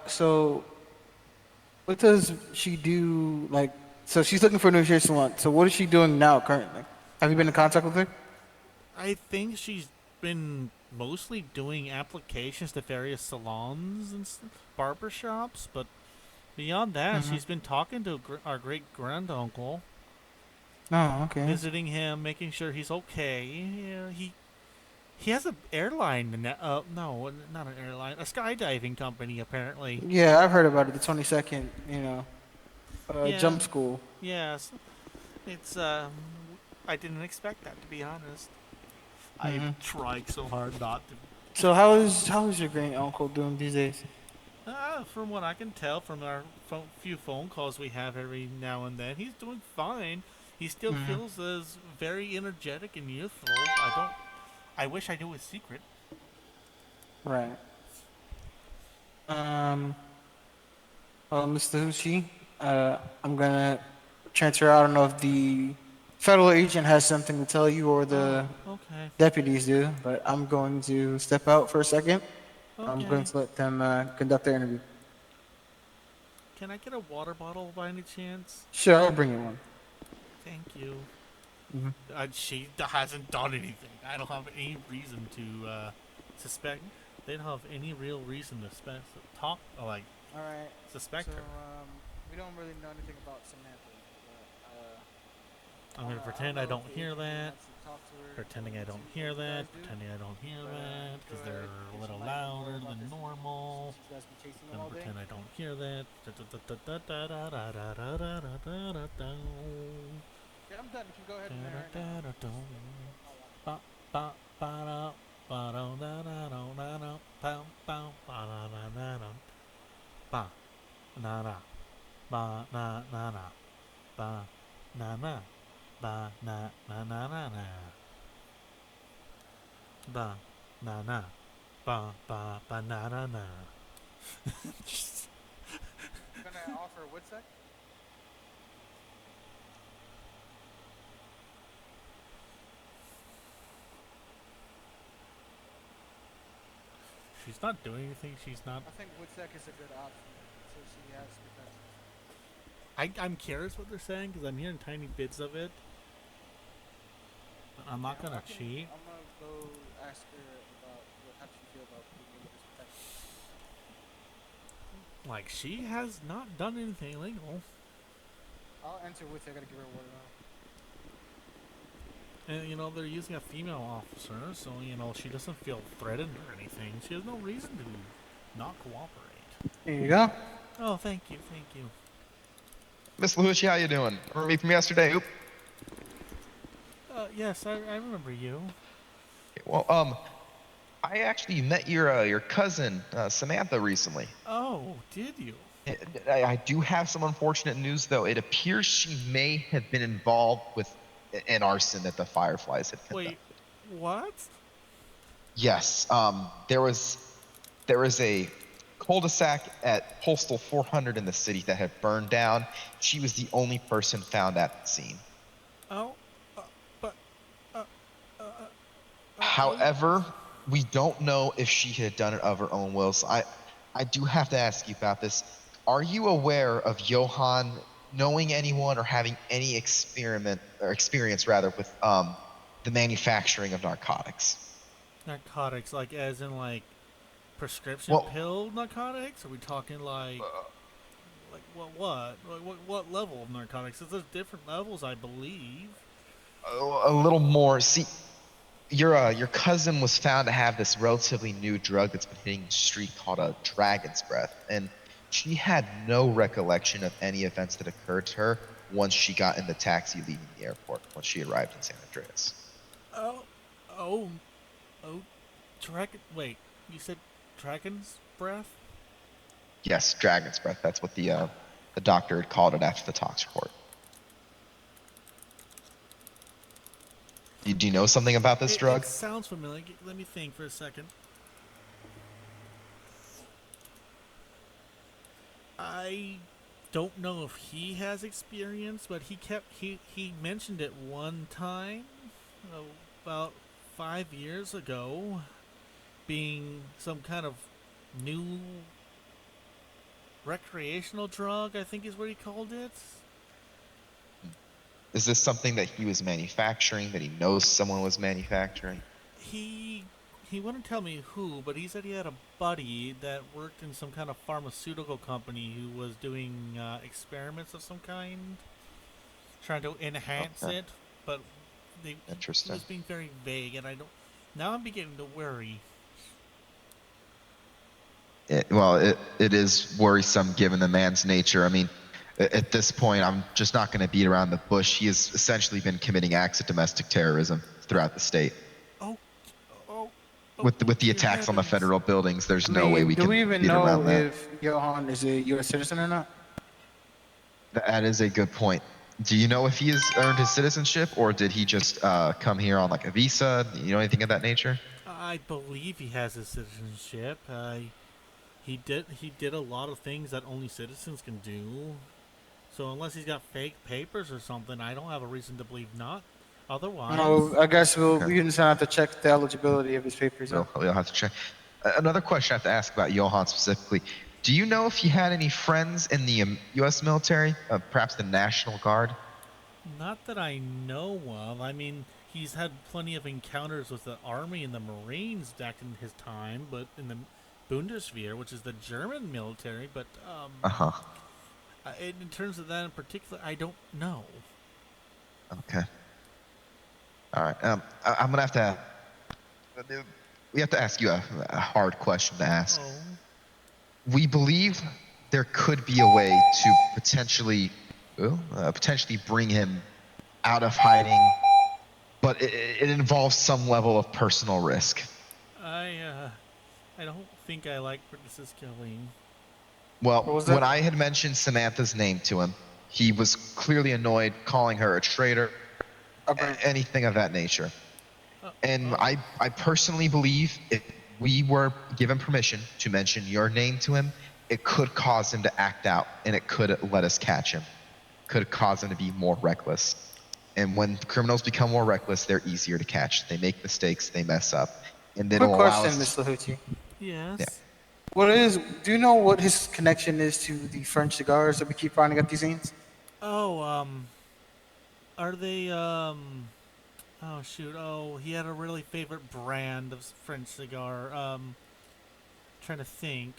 So what does she do? Like, so she's looking for a new hair salon. So what is she doing now currently? Have you been in contact with her? I think she's been mostly doing applications to various salons and barber shops, but beyond that, she's been talking to our great granduncle, Oh, okay. visiting him, making sure he's okay. Yeah, he has an airline. No, not an airline. A skydiving company, apparently. Yeah, I've heard about it. The 22nd, Yeah. jump school. Yes, it's. I didn't expect that, to be honest. I tried so hard not to. So how is your great uncle doing these days? From what I can tell from our few phone calls we have every now and then, he's doing fine. He still feels as very energetic and youthful. I wish I knew his secret. Right. Well, Mr. Hushi, I'm gonna transfer. I don't know if the federal agent has something to tell you or the Okay. deputies do, but I'm going to step out for a second. I'm Okay. going to let them conduct their interview. Can I get a water bottle by any chance? Sure, I'll bring you one. Thank you. Mhm. She hasn't done anything. I don't have any reason to suspect. They don't have any real reason to talk or like All right. suspect So her. we don't really know anything about Samantha. But, I'm gonna pretend I don't hear that. Pretending I don't hear that. Pretending I don't hear that because they're a little louder than normal. Gonna pretend I don't hear that. Yeah, I'm done. You can go ahead and narrate I'm gonna offer a Woodsec. She's not doing anything. She's not. I think Woodsec is a good option. So she has protection. I'm curious what they're saying because I'm hearing tiny bits of it. But I'm not gonna cheat. I'm gonna go ask her about how she feel about being able to protect. Like she has not done anything illegal. I'll enter Woodsec. I gotta give her a water now. And you know they're using a female officer, so you know she doesn't feel threatened or anything. She has no reason to not cooperate. Here you go. Oh, thank you, thank you. Miss Lucia, how you doing? Remember me from yesterday? Oop. Yes, I remember you. Well, I actually met your cousin Samantha recently. Oh, did you? I do have some unfortunate news though. It appears she may have been involved with an arson that the Fireflies had conducted. Wait, what? Yes. There was a cul-de-sac at Postal 400 in the city that had burned down. She was the only person found at the scene. Oh, but. However, we don't know if she had done it of her own will. So I do have to ask you about this. Are you aware of Johann knowing anyone or having any experience rather with the manufacturing of narcotics? Narcotics, like as in like prescription pill narcotics? Are we talking like what level of narcotics? There's different levels, I believe. A little more. See, your cousin was found to have this relatively new drug that's been hitting the street called a dragon's breath, and she had no recollection of any events that occurred to her once she got in the taxi leaving the airport once she arrived in San Andreas. Dragon. Wait, you said dragon's breath? Yes, dragon's breath. That's what the doctor had called it after the tox report. Do you know something about this drug? It sounds familiar. Let me think for a second. I don't know if he has experience, but he mentioned it one time about 5 years ago, being some kind of new recreational drug, I think is what he called it. Is this something that he was manufacturing, that he knows someone was manufacturing? He wouldn't tell me who, but he said he had a buddy that worked in some kind of pharmaceutical company who was doing experiments of some kind, trying to enhance it, but he was being very vague, and now I'm beginning to worry. It is worrisome given the man's nature. I mean, at this point, I'm just not going to beat around the bush. He has essentially been committing acts of domestic terrorism throughout the state. With the attacks on the federal buildings, there's no way we can beat around that. Do we even know if Johann is a U.S. citizen or not? That is a good point. Do you know if he has earned his citizenship, or did he just come here on like a visa? You know anything of that nature? I believe he has his citizenship. He did a lot of things that only citizens can do. So unless he's got fake papers or something, I don't have a reason to believe not. Otherwise, No, I guess we can just have to check the eligibility of his papers. We'll have to check. Another question I have to ask about Johan specifically. Do you know if he had any friends in the U.S. military, perhaps the National Guard? Not that I know of. I mean, he's had plenty of encounters with the Army and the Marines back in his time, but in the Bundeswehr, which is the German military, but Uh-huh. in terms of that in particular, I don't know. Okay. All right. I'm gonna have to. We have to ask you a hard question to ask. Oh. We believe there could be a way to potentially bring him out of hiding, but it involves some level of personal risk. I don't think I like where this is going. Well, What was that? when I had mentioned Samantha's name to him, he was clearly annoyed, calling her a traitor, anything of that nature. And I personally believe if we were given permission to mention your name to him, it could cause him to act out, and it could let us catch him. Could cause him to be more reckless. And when criminals become more reckless, they're easier to catch. They make mistakes, they mess up, and it'll Quick allow question, us. Mr. Lahuti. Yes. Yeah. Do you know what his connection is to the French cigars that we keep finding at these scenes? Oh, are they, oh shoot, oh, he had a really favorite brand of French cigar, trying to think.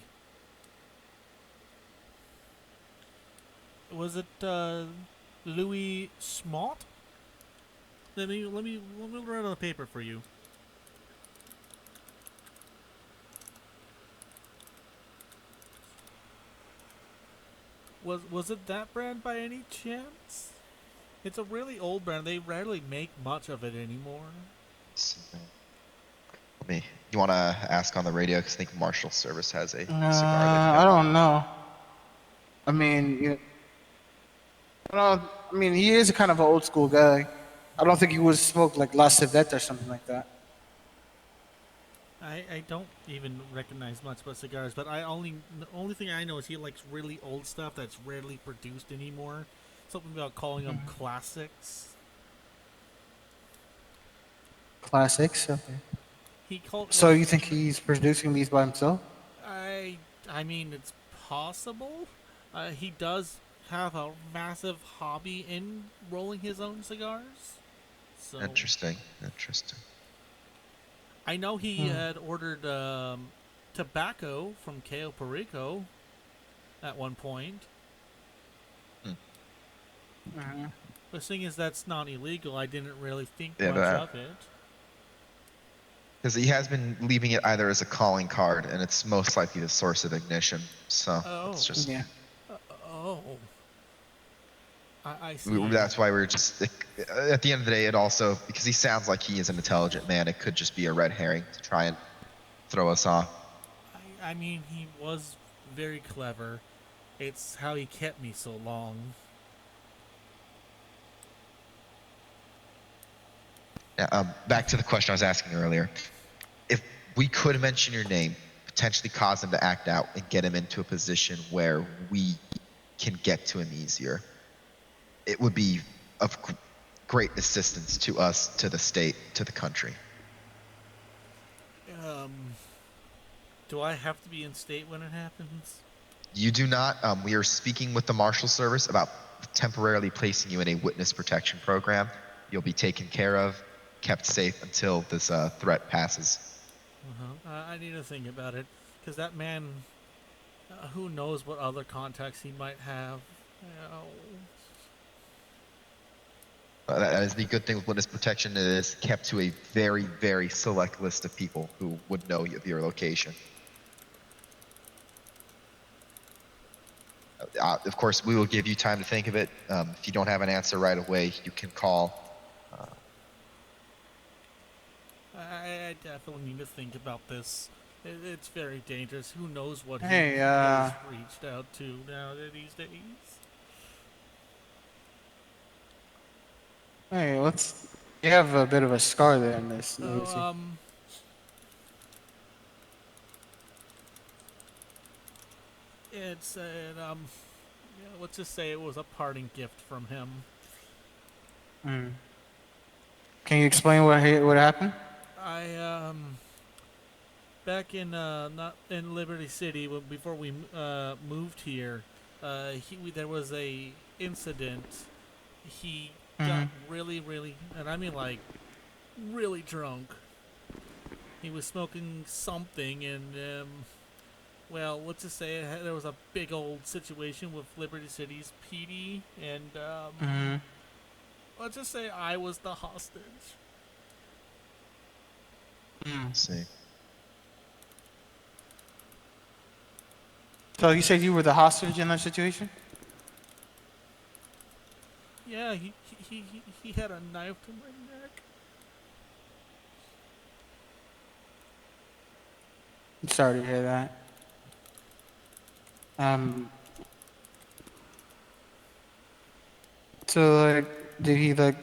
Was it, Louis Smot? Let me write on the paper for you. Was it that brand by any chance? It's a really old brand. They rarely make much of it anymore. You want to ask on the radio? Because I think Marshal Service has a cigar. I don't know. I mean, he is kind of an old school guy. I don't think he would smoke like La Civette or something like that. I don't even recognize much about cigars, but the only thing I know is he likes really old stuff that's rarely produced anymore. Something about calling them classics. Classics. Okay. He called. So you think he's producing these by himself? I mean, it's possible. He does have a massive hobby in rolling his own cigars. So Interesting. I know he had ordered tobacco from Cayo Perico at one point. The thing is, that's not illegal. I didn't really think much of it. Because he has been leaving it either as a calling card, and it's most likely the source of ignition. So it's just. Yeah. I see. That's why we're just. At the end of the day, it also, because he sounds like he is an intelligent man, it could just be a red herring to try and throw us off. I mean, he was very clever. It's how he kept me so long. Yeah, back to the question I was asking earlier. If we could mention your name, potentially cause him to act out and get him into a position where we can get to him easier, it would be of great assistance to us, to the state, to the country. Do I have to be in state when it happens? You do not. We are speaking with the Marshal Service about temporarily placing you in a witness protection program. You'll be taken care of, kept safe until this threat passes. I need to think about it, because that man, who knows what other contacts he might have. That is the good thing with witness protection. It is kept to a very, very select list of people who would know of your location. Of course, we will give you time to think of it. If you don't have an answer right away, you can call. I definitely need to think about this. It's very dangerous. Who knows what Hey, he has reached out to now these days? Hey, you have a bit of a scar there in this. It's let's just say it was a parting gift from him. Can you explain what happened? back in not in Liberty City before we moved here, there was a incident. He got really, and I mean like really drunk. He was smoking something, and well, let's just say there was a big old situation with Liberty City's PD, and let's just say I was the hostage. See. So you said you were the hostage in that situation? Yeah, he had a knife to my neck. I'm sorry to hear that. So like, did he like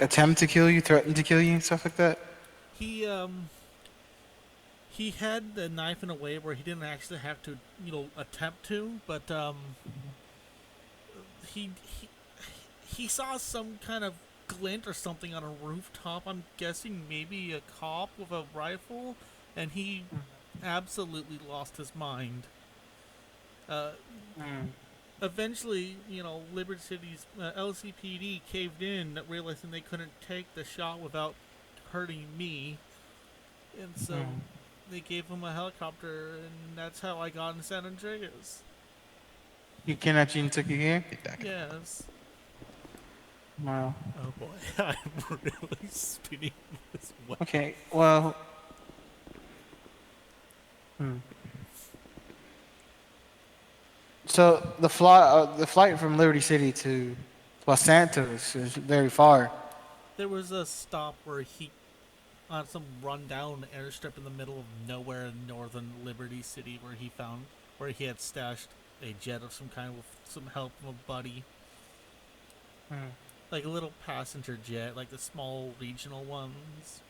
attempt to kill you, threaten to kill you, and stuff like that? He had the knife in a way where he didn't actually have to, attempt to, but he he he saw some kind of glint or something on a rooftop. I'm guessing maybe a cop with a rifle, and he absolutely lost his mind. Eventually, Liberty City's LCPD caved in, realizing they couldn't take the shot without hurting me, and so they gave him a helicopter, and that's how I got in San Andreas. He kidnapped you and took you here? Get back. Yes. Wow. Oh boy, I'm really spinning this way. Okay, well. So the flight from Liberty City to Los Santos is very far. There was a stop where he, on some rundown airstrip in the middle of nowhere in northern Liberty City, where he had stashed a jet of some kind with some help from a buddy. Like a little passenger jet, like the small regional ones.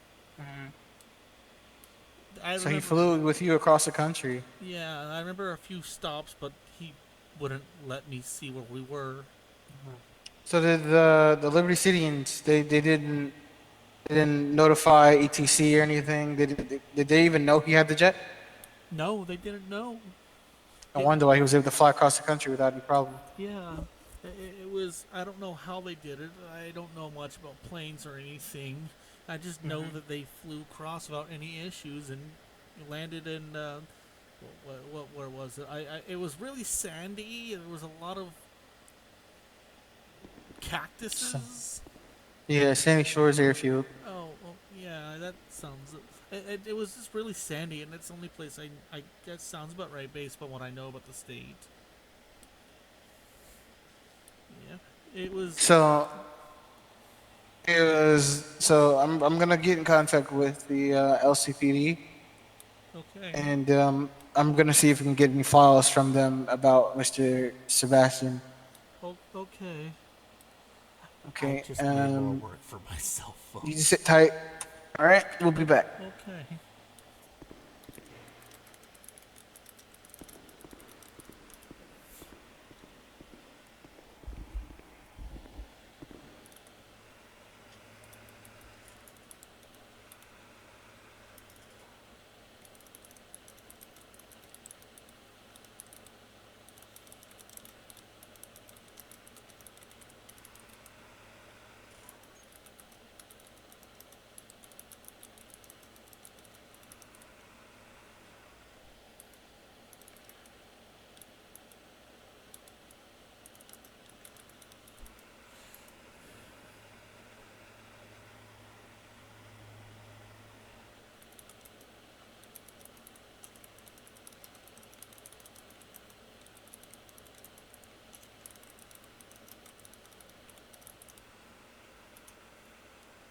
So he flew with you across the country. Yeah, I remember a few stops, but he wouldn't let me see where we were. So did the Liberty Cityans, they didn't notify ETC or anything? Did they even know he had the jet? No, they didn't know. I wonder why he was able to fly across the country without any problem. Yeah, it was, I don't know how they did it. I don't know much about planes or anything. I just know that they flew across without any issues and landed in, where was it? It was really sandy. There was a lot of cactuses. Yeah, Sandy Shores Airfield. Oh, well, yeah, that sounds. It was just really sandy, and it's the only place I that sounds about right based on what I know about the state. Yeah, it was. So I'm gonna get in contact with the LCPD, Okay. and I'm gonna see if we can get any files from them about Mr. Sebastian. Okay. Okay. I just made more work for myself, folks. You just sit tight. All right, we'll be back. Okay.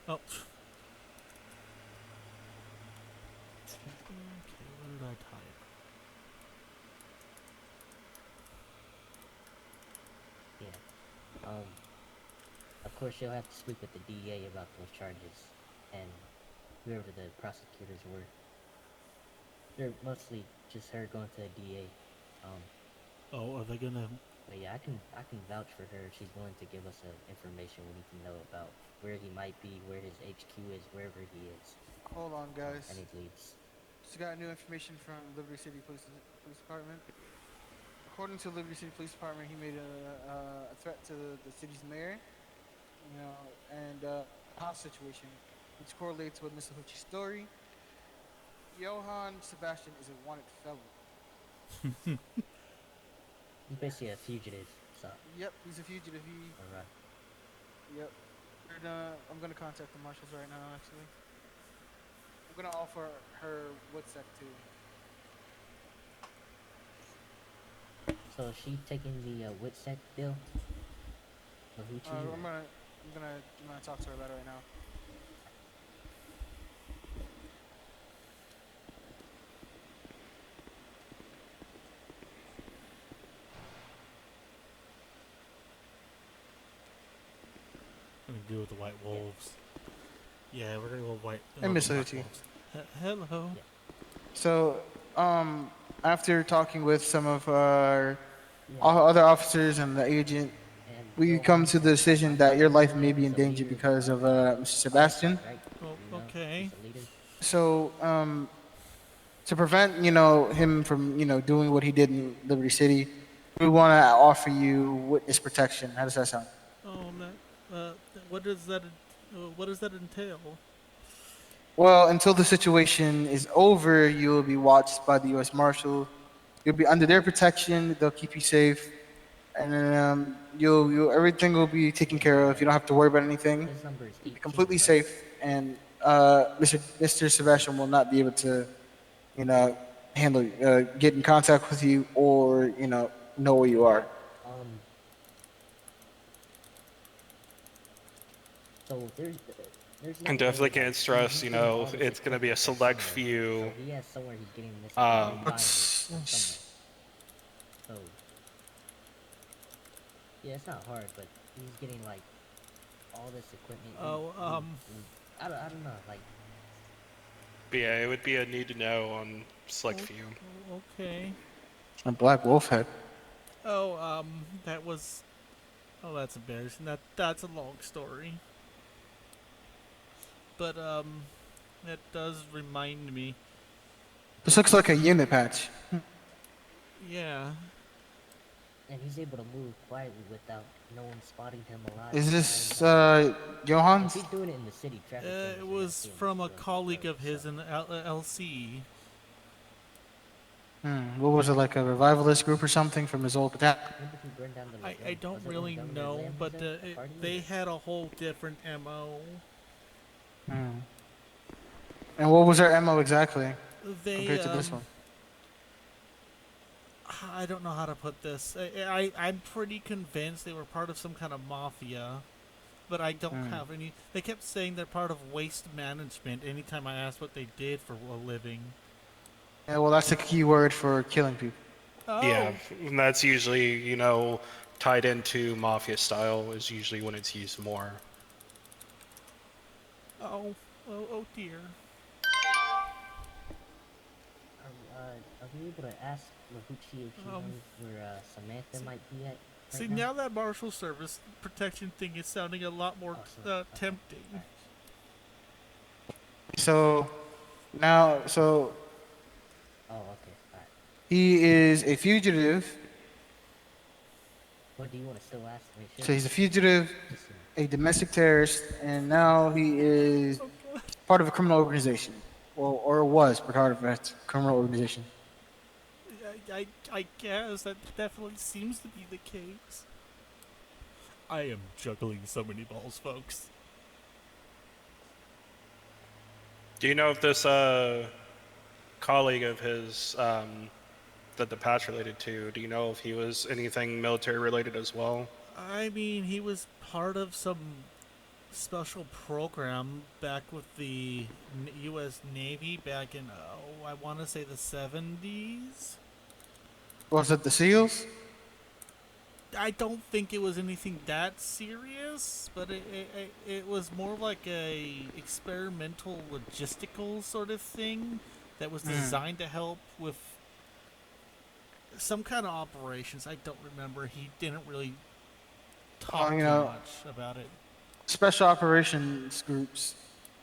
Oh. Okay, what did I type? Yeah. Of course, you'll have to speak with the DA about those charges, and whoever the prosecutors were. They're mostly just her going to the DA. Oh, are they gonna? But yeah, I can vouch for her. She's willing to give us information we need to know about where he might be, where his HQ is, wherever he is. Hold on, guys. Any leads? Just got new information from Liberty City Police Department. According to Liberty City Police Department, he made a threat to the city's mayor, you know, and house situation, which correlates with Mr. Huchi's story. Johann Sebastian is a wanted felon. He's basically a fugitive, so. Yep, he's a fugitive. Alright. Yep. I'm gonna contact the marshals right now. Actually, I'm gonna offer her WhatsApp too. So is she taking the WITSEC deal? Mahuchi? I'm gonna talk to her about it right now. I'm gonna deal with the White Wolves. Yeah, we're gonna go with White. Hey, Miss White Uchi. Wolves. Hello. Yeah. So, after talking with some of our Yeah. other officers and the agent, And we Johan come to the decision that your life may be in is a danger leader because of of Mr. Sebastian. right? Oh, You know, okay. he's a leader. So, to prevent, him from, doing what he did in Liberty City, we want to offer you witness protection. How does that sound? Oh, what does that entail? Well, until the situation is over, you will be watched by the U.S. Marshal. You'll be under their protection. They'll keep you safe, and then everything will be taken care of. You don't have to worry about anything. His number is 18, Be completely right? safe, and Mr. Sebastian will not be able to, handle, get in contact with you or know where you are. So there's And no definitely way, can't like, stress, he's you getting all know, this it's gonna be a equipment select somewhere. few. So he has somewhere he's getting this Um, buying it from somewhere. So yeah, it's not hard, but he's getting like all this equipment. I don't know, like But yeah, it would be a need to know on select few. Okay. A black wolf head. Oh, that was. Oh, that's embarrassing. That's a long story. But that does remind me. This looks like a unit patch. Yeah. and he's able to move quietly without no one spotting him alive. Is this If Johan's? he's doing it in the city, traffic cameras It are gonna was see him from a throughout the colleague road, of his so- in the LC. What was it, like a revivalist group or something from his old battalion? When did he burn down the I lagoon? don't Was it when really Governor know, Lamb but was at the party, they or- had a whole different MO. And what was their MO exactly They compared to this one? I don't know how to put this. I'm pretty convinced they were part of some kind of mafia, but I don't have any. They kept saying they're part of waste management anytime I asked what they did for a living. Yeah, well, that's the key word for killing people. Oh, Yeah, and that's usually, you know, tied into mafia style is usually when it's used more. oh dear. Are we able to ask Mahuchi if he knows where Samantha might be at? Right See, now? now that Marshal Service protection thing is sounding a lot more tempting. So Oh, okay, alright. he is a fugitive. What do you want to still ask to make sure? So he's a fugitive, Just, you know, a domestic terrorist, and now he is part of a criminal organization. Well, or was part of a criminal organization. I guess that definitely seems to be the case. I am juggling so many balls, folks. Do you know if this colleague of his that the patch related to, do you know if he was anything military related as well? I mean, he was part of some special program back with the U.S. Navy back in, I want to say the 70s. Was it the SEALs? I don't think it was anything that serious, but it was more like a experimental logistical sort of thing that was designed to help with some kind of operations. I don't remember. He didn't really talk you too know, much about it. Special operations groups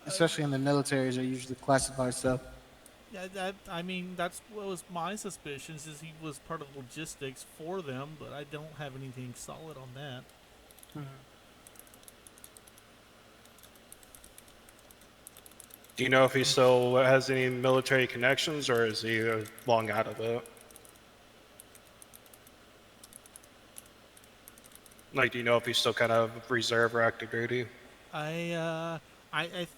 especially in the militaries, are usually classified stuff. Yeah, I mean, that's what was my suspicions, is he was part of logistics for them, but I don't have anything solid on that. Do you know if he still has any military connections, or is he long out of it? Like, do you know if he's still kind of reserve or active duty? I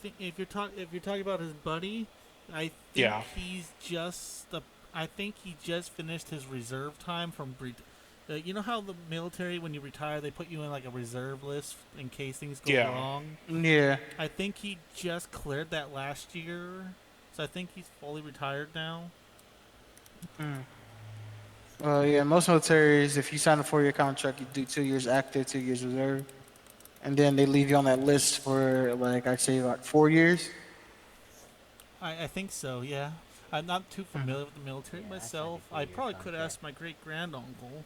think if you're talking about his buddy, I think Yeah. he's just the. I think he just finished his reserve time from. You know how the military, when you retire, they put you in like a reserve list in case things go Yeah. wrong. Yeah. I think he just cleared that last year, so I think he's fully retired now. Well, yeah, most militaries, if you sign a 4-year contract, you do 2 years active, 2 years reserve, and then they leave you on that list for like I'd say like 4 years. I think so. Yeah, I'm not too familiar with the military Yeah, I signed a myself. I 4-year probably could contract. ask my great granduncle.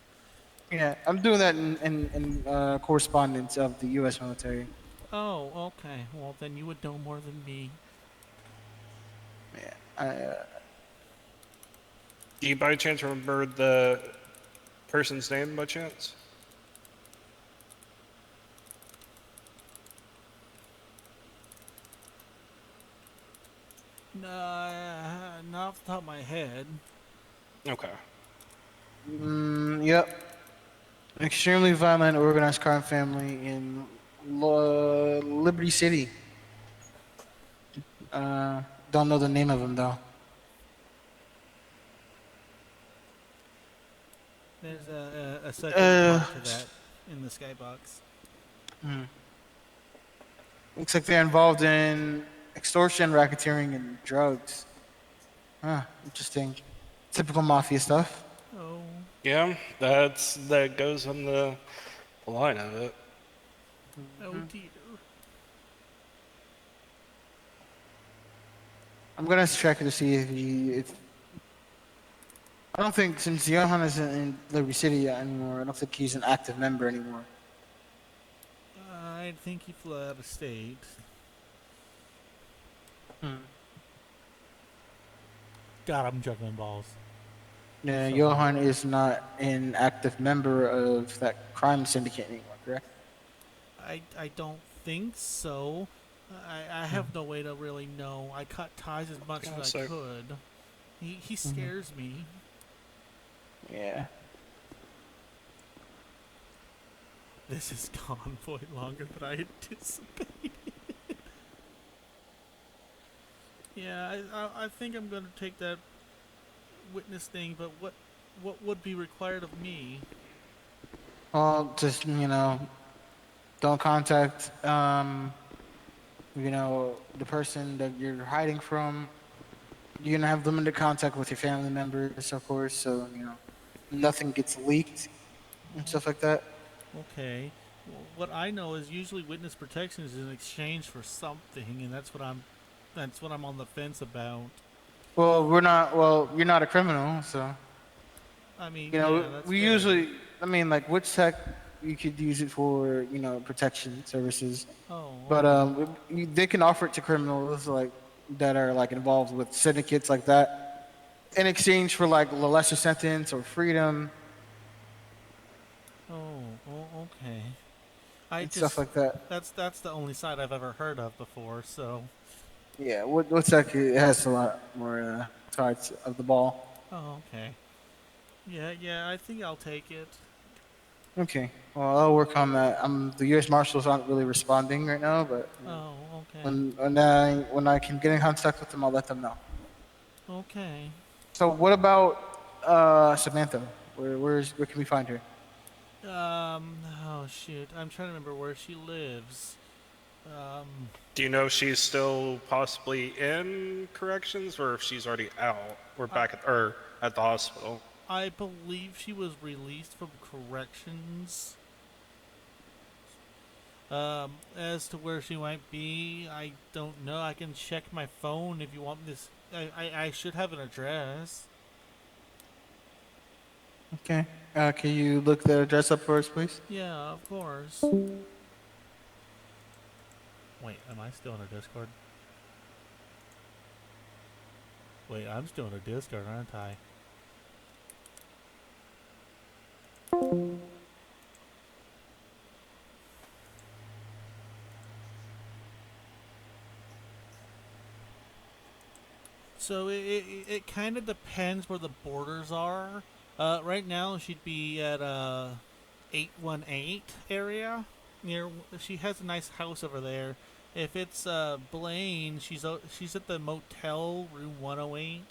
Yeah, I'm doing that in correspondence of the U.S. military. Oh, okay. Well, then you would know more than me. Yeah, I, Do you by chance remember the person's name by chance? Not off the top of my head. Okay. yep. Extremely violent organized crime family in Liberty City. Don't know the name of them though. There's a second part to that in the skybox. Looks like they're involved in extortion, racketeering, and drugs. Huh, interesting. Typical mafia stuff. Oh, Yeah, that goes on the line of it. oh dear. I'm gonna check to see if I don't think since Johan isn't in Liberty City anymore, I don't think he's an active member anymore. I think he flew out of state. God, I'm juggling balls. Yeah, So- Johan is not an active member of that crime syndicate anymore, correct? I don't think so. I have no way to really know. I cut ties as much as I so- could. He scares me. Yeah. This has gone way longer than I anticipated. Yeah, I think I'm gonna take that witness thing, but what would be required of me? Well, just don't contact the person that you're hiding from. You're gonna have limited contact with your family members, of course, so nothing gets leaked and stuff like that. Okay. Well, what I know is usually witness protection is in exchange for something, and that's what I'm on the fence about. Well, you're not a criminal, so I mean, yeah, that's we fair. usually, I mean, like Witch Tech, you could use it for protection services, Oh, but they can offer it to criminals like that are like involved with syndicates like that, in exchange for like a lesser sentence or freedom okay. I and just stuff like that. that's the only side I've ever heard of before. So, Yeah, Witch Tech has a lot more sides of the ball. oh, okay. Yeah, I think I'll take it. Okay, well I'll work on that. The U.S. Marshals aren't really responding right now, but Oh, okay. when I can get in contact with them, I'll let them know. Okay. So what about Samantha? Where can we find her? Oh shoot, I'm trying to remember where she lives. Do you know if she's still possibly in corrections, or if she's already out? We're back at the hospital. I believe she was released from corrections. As to where she might be, I don't know. I can check my phone if you want this. I should have an address. Okay. Can you look the address up for us, please? Yeah, of course. Wait, am I still in our Discord? Wait, I'm just doing a discard, aren't I? So it kind of depends where the borders are. Right now she'd be at 818 area. Near, she has a nice house over there. If it's Blaine, she's at the motel room 108.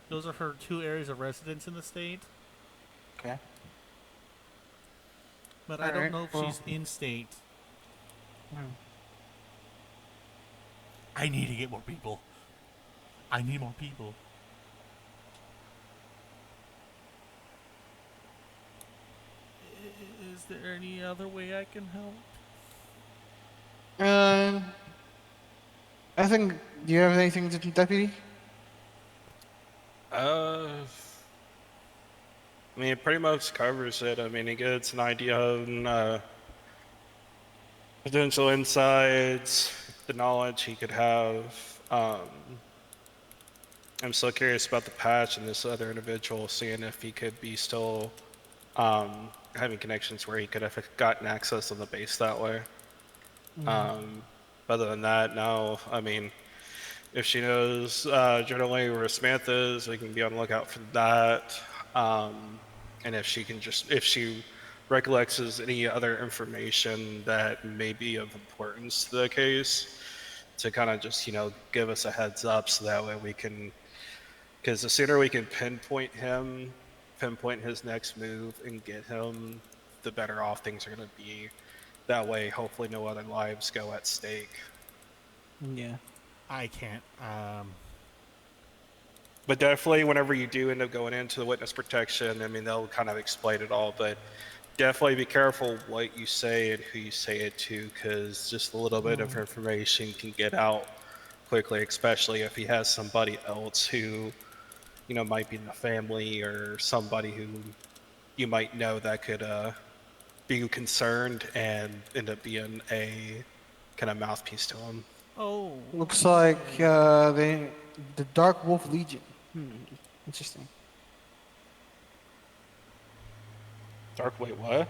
Those are her two areas of residence in the state. Okay. But I don't Alright, know if well- she's in state. Hmm. I need to get more people. I need more people. Is there any other way I can help? I think. Do you have anything, deputy? I mean, it pretty much covers it. I mean, it gets an idea on potential insights, the knowledge he could have. I'm still curious about the patch and this other individual, seeing if he could be still having connections where he could have gotten access on the base that way. Other than that, no. I mean, if she knows generally where Samantha is, we can be on the lookout for that. And if she recollects any other information that may be of importance to the case, to kind of just, give us a heads up so that way we can, because the sooner we can pinpoint his next move and get him, the better off things are going to be. That way, hopefully no other lives go at stake. Yeah. I can't. But definitely, whenever you do end up going into the witness protection, I mean, they'll kind of explain it all, but definitely be careful what you say and who you say it to, because just a little bit of information can get out quickly, especially if he has somebody else who, might be in the family or somebody who you might know that could be concerned and end up being a kind of mouthpiece to him. Oh. Looks like the Dark Wolf Legion. Interesting. Wait, what?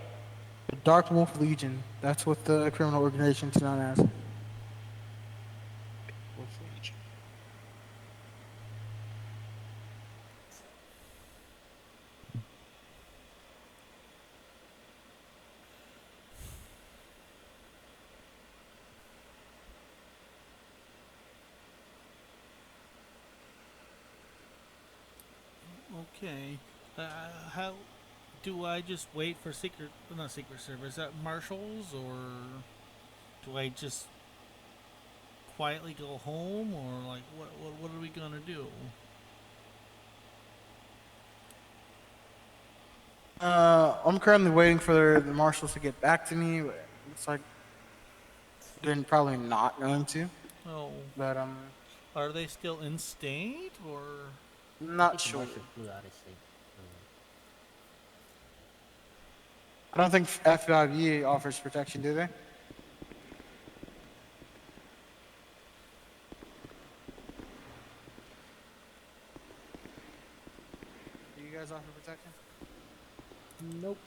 The Dark Wolf Legion. That's what the criminal organization is known as. Okay. How do I just wait for not Secret Service, Marshals, or do I just quietly go home, or like what are we gonna do? I'm currently waiting for the marshals to get back to me. But looks like they're probably not going to. Oh, But are they still in state, or? not The sure. marshal flew out of state. I don't think FIB offers protection, do they? Do you guys offer protection? Nope.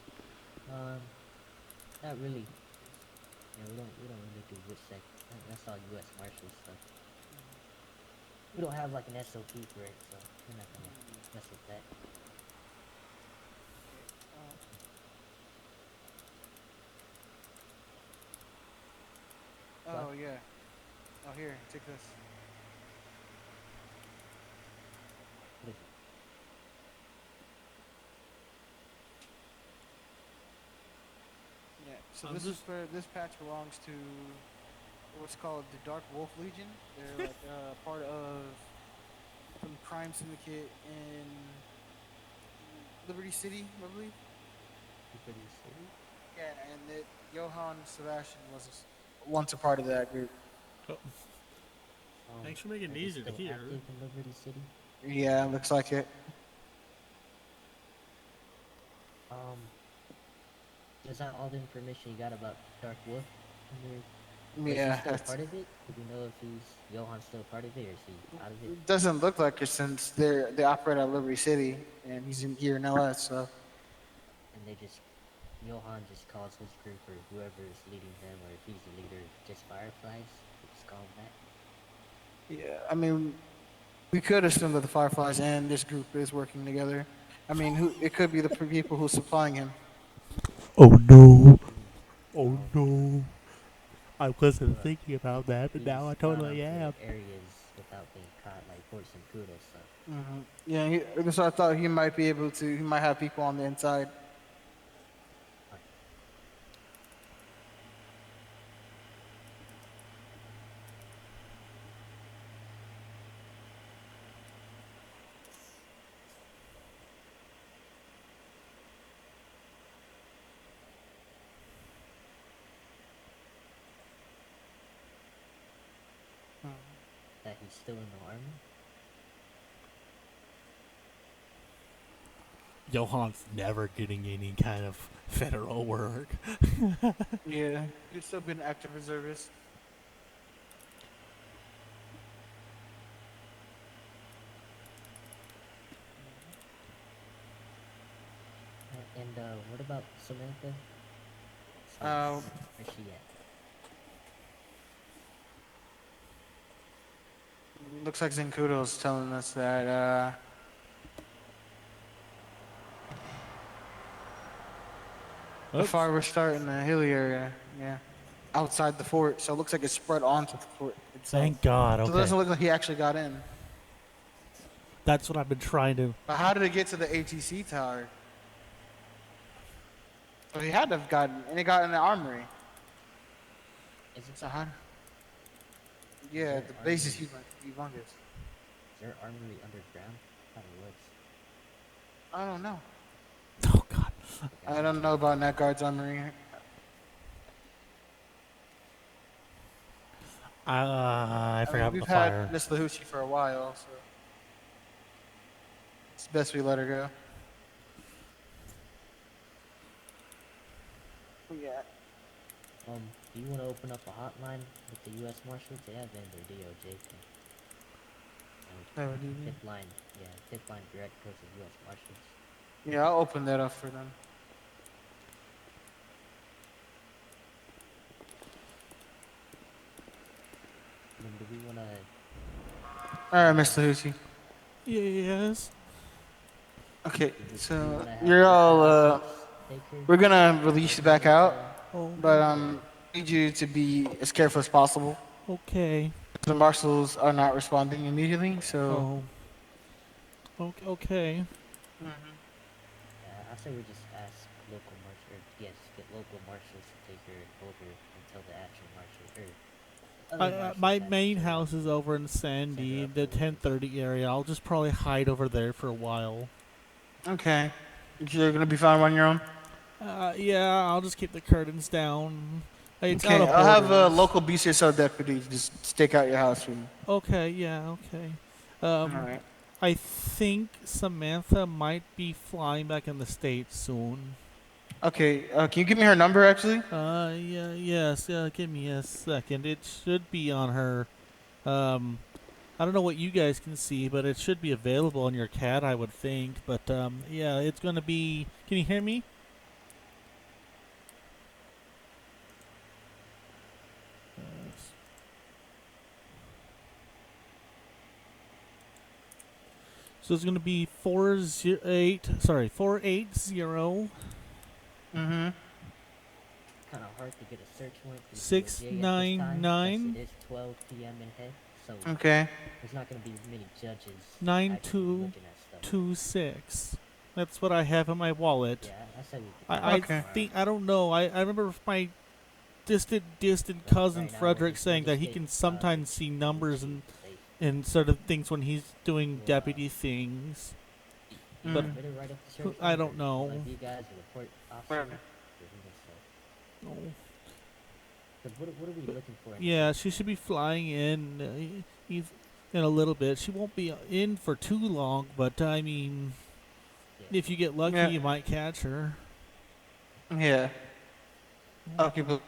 Not really. Yeah, we don't really do WITSEC. That's all U.S. Marshal stuff. We don't have like an SOP for it, so we're not gonna mess with that. Oh yeah. Oh here, take this. What is it? Yeah. So I'm this is just- where this patch belongs to what's called the Dark Wolf Legion. They're like part of some crime syndicate in Liberty City, I believe. Liberty City? Yeah, and Johann Sebastian was once a part of that group. Thanks for making it are they easier to still hear. active in Liberty City? Yeah, looks like it. Is that all the information you got about Dark Wolf? Is he Yeah, still a that's, part of it? Do we know if Johan's still a part of it, or is he out of it? it doesn't look like it since they operate out of Liberty City and he's in here in LS. So And Johan just calls his group or whoever is leading them, or if he's the leader, just Fireflies. They just call him that. yeah, I mean, we could assume that the Fireflies and this group is working together. I mean, it could be the people who's supplying him. Oh no. Oh no. I wasn't thinking about that, but He's now I gone totally onto am. areas without being caught, like Fort Sankudo stuff. Yeah, so I thought he might be able to. He might have people on the inside. That he's still in the army. Johan's never getting any kind of federal work. Yeah, he's still been an active reservist. And what about Samantha? Um, Where's she at? Looks like Zenkudo's telling us that the Oops. fire was starting in the hilly area. Yeah, outside the fort. So it looks like it's spread onto the fort itself. Thank God. So it Okay. doesn't look like he actually got in. That's what I've been trying to. But how did it get to the ATC tower? So he had to have gotten, and he got in the armory. Is it? So how? Yeah, there the base is armory? humongous. Is there armory underground? Thought it was. I don't know. Oh God. I don't know about Net Guard's armory. I forgot We've the fire. had Miss Lahuchi for a while, so it's best we let her go. Yeah. Do you want to open up a hotline with the U.S. Marshals? They have been their DOJ thing. That would be- Tip line, yeah, tip line direct goes to U.S. Marshals. Yeah, I'll open that up for them. I mean, do we want to? All right, Miss Lahuchi. Yes. Okay, so you're all. We're gonna release you back out, Oh. but need you to be as careful as possible. Okay. The marshals are not responding immediately, so. Oh. Okay. Yeah, I say we just ask local marshals. Yes, get local marshals to take her over until the actual marshal. My main house is over in Sandy, the 1030 area. I'll just probably hide over there for a while. Okay. You're gonna be fine on your own. Yeah, I'll just keep the curtains down. It's Okay, out of I'll have a orders. local BCSO deputy just stake out your house for you. Okay, yeah, okay. All right. I think Samantha might be flying back in the States soon. Okay, can you give me her number actually? Yes, give me a second. It should be on her. I don't know what you guys can see, but it should be available on your CAD, I would think. But, yeah, it's going to be. Can you hear me? So it's going to be 480. Mm-hmm. Kind of hard to get a search warrant for the 699. DOJ at this time, plus it is 12 p.m. in Head, so Okay. there's not going to be many judges 9226. actually looking at stuff. That's what I have in my wallet. Yeah, I say we could I Okay. think I don't know. I remember my distant But cousin right now, Frederick we'll saying that just he take, can the sometimes see chief numbers and and safe. sort of things when he's doing Yeah. deputy things. You But want me to write up the search I warrant, don't or know. will I be you guys a report officer? Whatever. Or who gets that? Oh. But what are we looking for? in the Yeah, search she should warrant? be flying in in a little bit. She won't be in for too long, but I mean, Yeah. if you get lucky, Yeah. you might catch her. Yeah. I'll keep it.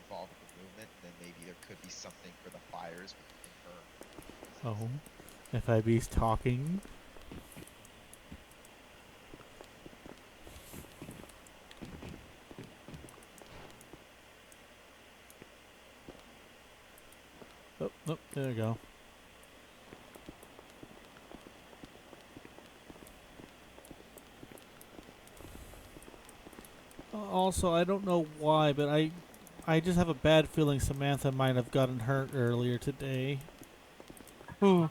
involved with the movement, then maybe there could be something for the fires within her. Oh, FIB's talking. Oh, nope, there we go. Also, I don't know why, but I just have a bad feeling Samantha might have gotten hurt earlier today. Who?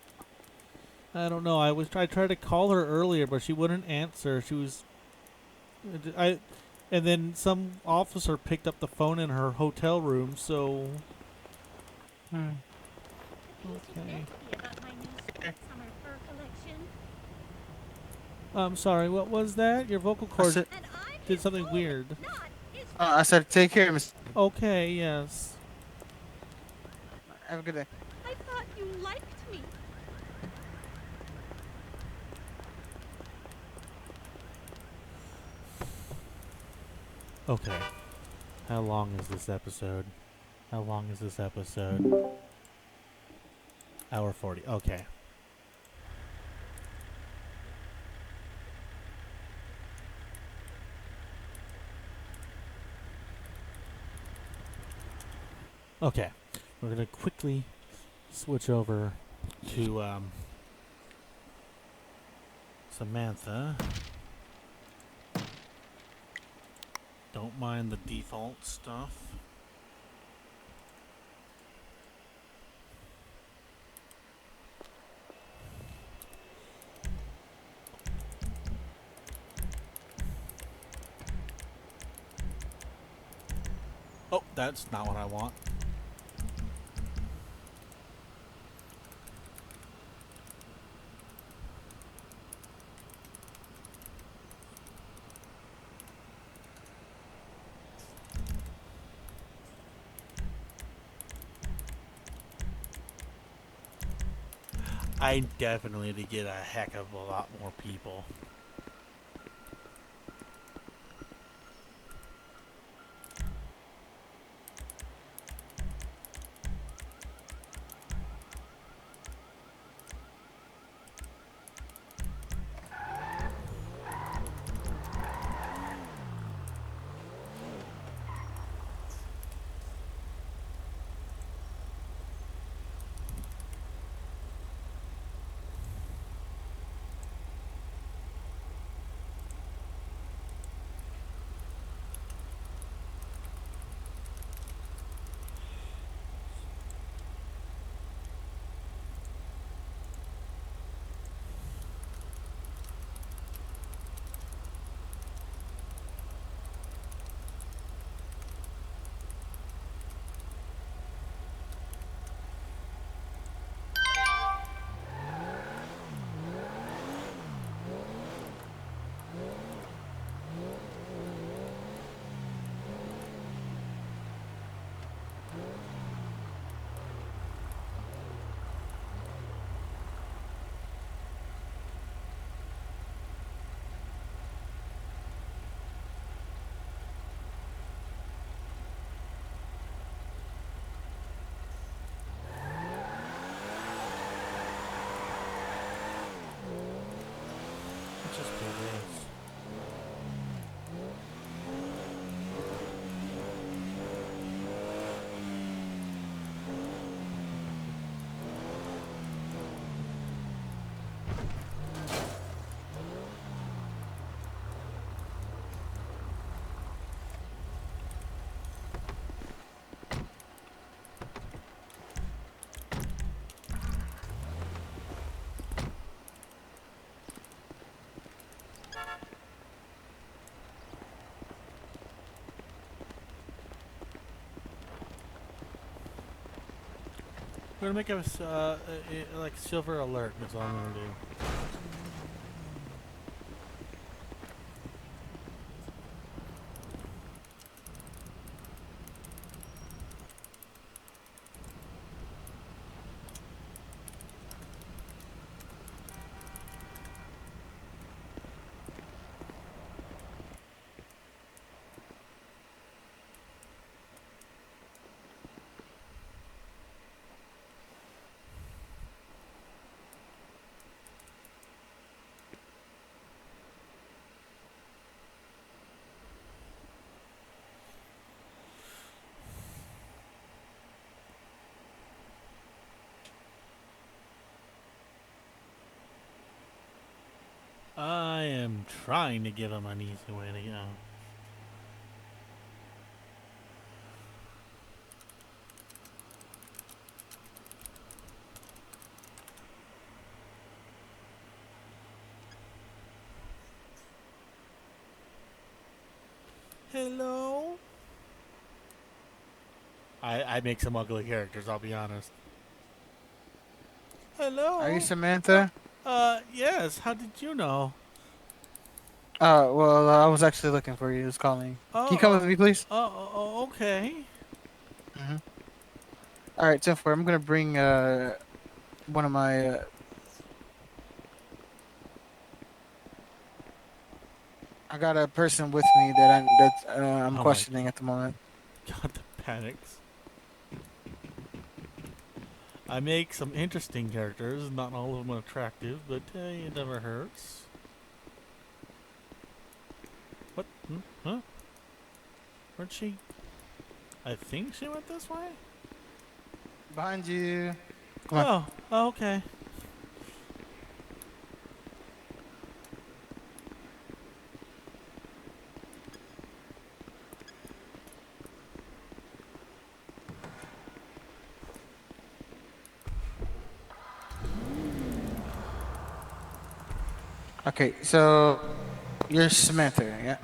I don't know. I tried to call her earlier, but she wouldn't answer. She was and then some officer picked up the phone in her hotel room, so Hmm. okay. About my new summer fur collection. I'm sorry, what was that? Your vocal I cord said, And I'm did his something owner, weird. not his I said, take care, Miss. Okay, yes. Have a good day. I thought you liked me. Okay. How long is this episode? How long is this episode? Hour 40. Okay. Okay. We're going to quickly switch over to Samantha. Don't mind the default stuff. Oh, that's not what I want. I definitely need to get a heck of a lot more people. Let's just do this. We're gonna make a like silver alert. That's all I'm gonna do. I am trying to give him an easy way to go. Hello? I make some ugly characters, I'll be honest. Hello? Are you Samantha? Yes, how did you know? Well, I was actually looking for you. Who's calling? Can you come with me, please? Okay. Mm-hmm. All right, 10-4. I'm gonna bring one of my. I got a person with me that I'm Oh my questioning at the moment. God, the panics. I make some interesting characters, not all of them are attractive, but it never hurts. What? Huh? Where'd she? I think she went this way? Behind you. Come on. Oh, okay. Okay, so you're Samantha, yeah?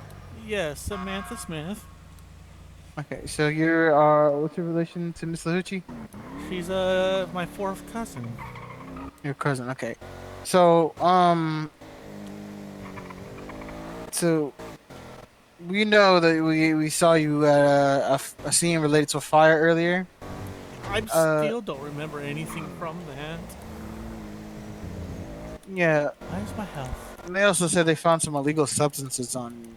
Yes, Samantha Smith. Okay, so you're what's your relation to Miss Lahucci? She's my fourth cousin. Your cousin. Okay, so so we know that we saw you at a scene related to a fire earlier. I still don't remember anything from that. Yeah. How's my health? And they also said they found some illegal substances on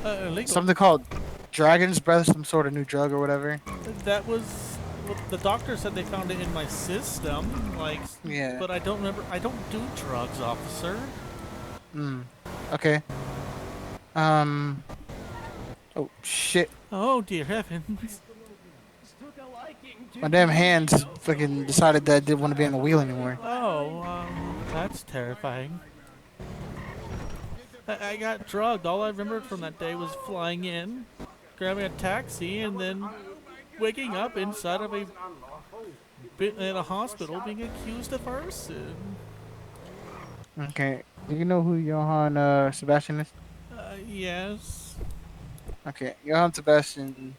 you. Illegal. Something called Dragon's Breath, some sort of new drug or whatever. That was. Well, the doctor said they found it in my system. Like. Yeah. But I don't remember. I don't do drugs, officer. Okay. Oh shit. Oh dear heavens. My damn hands fucking decided that I didn't want to be on the wheel anymore. Oh, that's terrifying. I got drugged. All I remembered from that day was flying in, grabbing a taxi, and then waking up inside of in a hospital being accused of arson. Okay. Do you know who Johann Sebastian is? Yes. Okay. Johann Sebastian.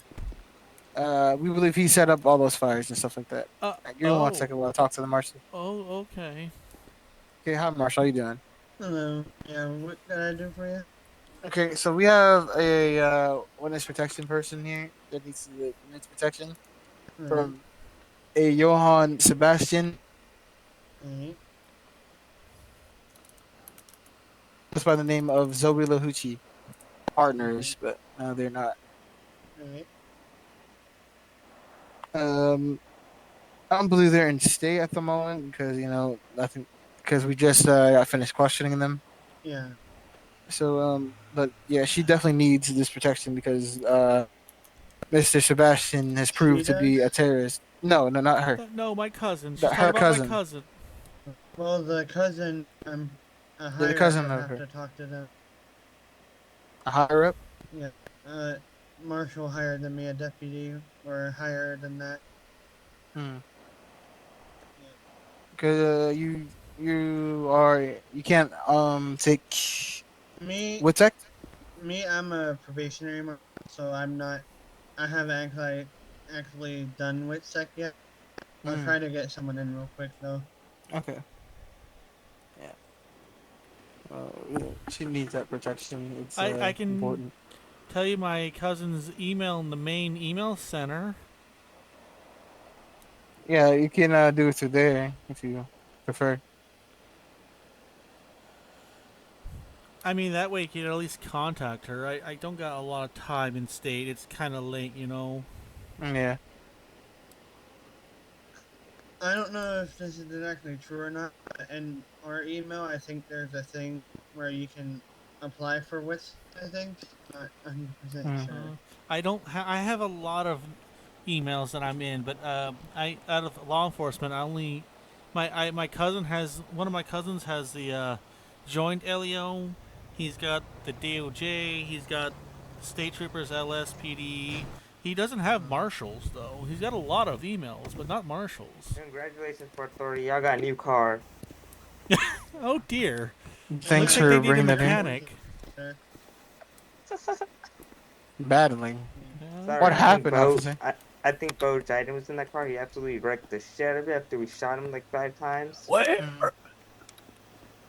We believe he set up all those fires and stuff like that. Give me 1 second while I talk to the marshal. Oh, okay. Okay, hi Marshal, how you doing? Hello. Yeah, what can I do for you? Okay, so we have a witness protection person here that needs the witness protection from a Johann Sebastian. Just by the name of Zoe Lahucci. Partners, but no, they're not. I don't believe they're in state at the moment because nothing. Because we just got finished questioning them. Yeah. So but yeah, she definitely needs this protection because Mr. Sebastian has proved to be a terrorist. No, not her. No, my cousin. She's Her talking about cousin. my cousin. Well, the cousin, a higher The cousin up, of have her. to talk to them. A higher up? Yeah. Marshal higher than me, a deputy, or higher than that. Because you can't take Me. what tech? Me, I'm a probationary marshal, so I'm not. I haven't actually done with sec yet. I'll try to get someone in real quick though. Okay. Yeah. She needs that protection. It's I can important. tell you my cousin's email in the main email center. Yeah, you can do it through there if you prefer. I mean, that way you can at least contact her. I don't got a lot of time in state. It's kind of late, you know. Yeah. I don't know if this is exactly true or not. But in our email, I think there's a thing where you can apply for WITS. I think, not 100% sure. I don't. I have a lot of emails that I'm in, but I out of law enforcement, I only my cousin has one of my cousins has the joined LEO. He's got the DOJ. He's got State Troopers, LSPD. He doesn't have marshals though. He's got a lot of emails, but not marshals. Congratulations, Port Authority. Y'all got a new car. Oh dear. Thanks Looks like for they need a bringing that in. mechanic. Battling. Sorry, What I think happened, Bo- officer? I think Bo Jiden was in that car. He absolutely wrecked the shit out of it after we shot him like 5 times. What?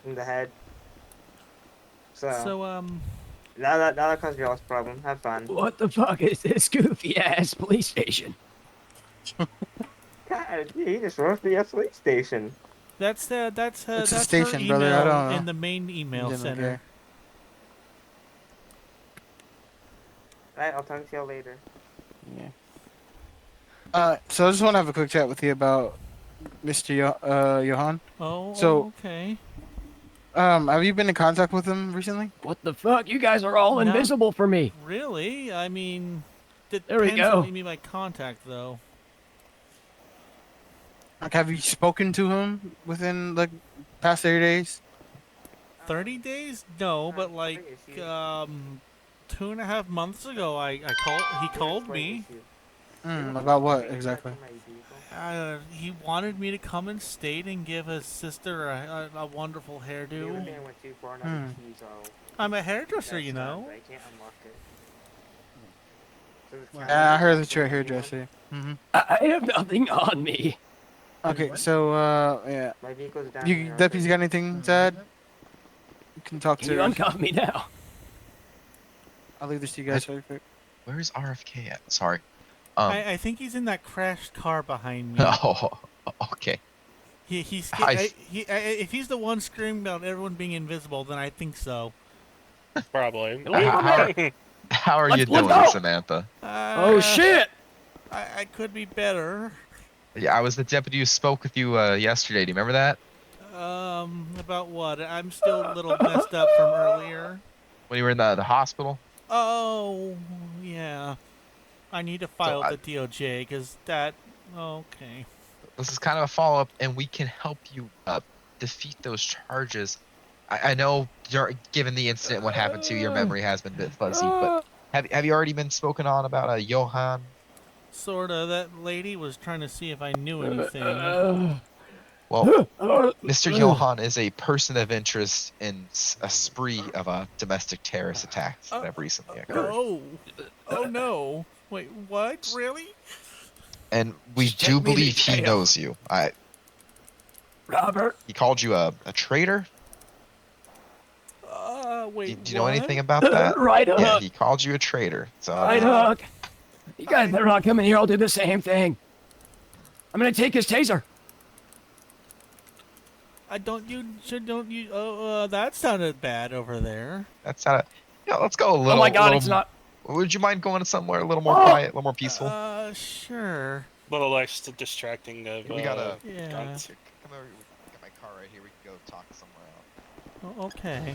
In the head. So, So now that caused y'all's problem. Have fun. What the fuck is this goofy ass police station? God, he just roasted the police station. that's It's a that's station, her brother, I email don't know. in the main email Didn't center. care. Alright, I'll talk to y'all later. Yeah. So I just want to have a quick chat with you about Mr. Johan. Oh, So- okay. Have you been in contact with him recently? What the fuck? You guys are all No. invisible for me. Really? I mean, There we depends go. on what you mean by contact, though. Like, have you spoken to him within like past 30 days? 30 days? No, but like 2.5 months ago, he called me. About what exactly? He wanted me to come and state and give his sister a wonderful hairdo. I'm a hairdresser, you know. I can't unlock it. Yeah, I heard that you're a hairdresser. Mm-hmm. I have nothing on me. Okay, so yeah. My vehicle's down You here. deputies got anything to add? You can talk Can to. you uncuff me now? I'll leave this to you guys really quick. Where's RFK at? Sorry. I think he's in that crashed car behind me. Oh, okay. He's I- if he's the one screaming about everyone being invisible, then I think so. Probably. How are you Let's doing, go. Samantha? Oh shit! I could be better. Yeah, I was the deputy who spoke with you yesterday. Do you remember that? About what? I'm still a little messed up from earlier. When you were in the hospital? Oh, yeah. I need to file I- the DOJ because that. Okay. This is kind of a follow-up, and we can help you defeat those charges. I know, given the incident, what happened to you, your memory has been a bit fuzzy, but have you already been spoken on about Johan? Sorta. That lady was trying to see if I knew anything. Well, Mr. Johan is a person of interest in a spree of domestic terrorist attacks that have recently occurred. Oh no! Wait, what? Really? And we Check do me the believe he tail. knows you. Robert, He called you a traitor? Wait. Do you know what? anything about that? right Yeah, hook, he called you a traitor. So right hook. You guys better not come in here. I'll do the same thing. I'm gonna take his taser. Don't you? Oh, that sounded bad over there. that's not a. Yeah, let's go a little. Oh my god, little, it's not. Would you mind going somewhere a little more quiet, a little more peaceful? Sure. A little less distracting of. We gotta- Yeah. Come over. Get my car right here. We can go talk somewhere else. Oh, okay.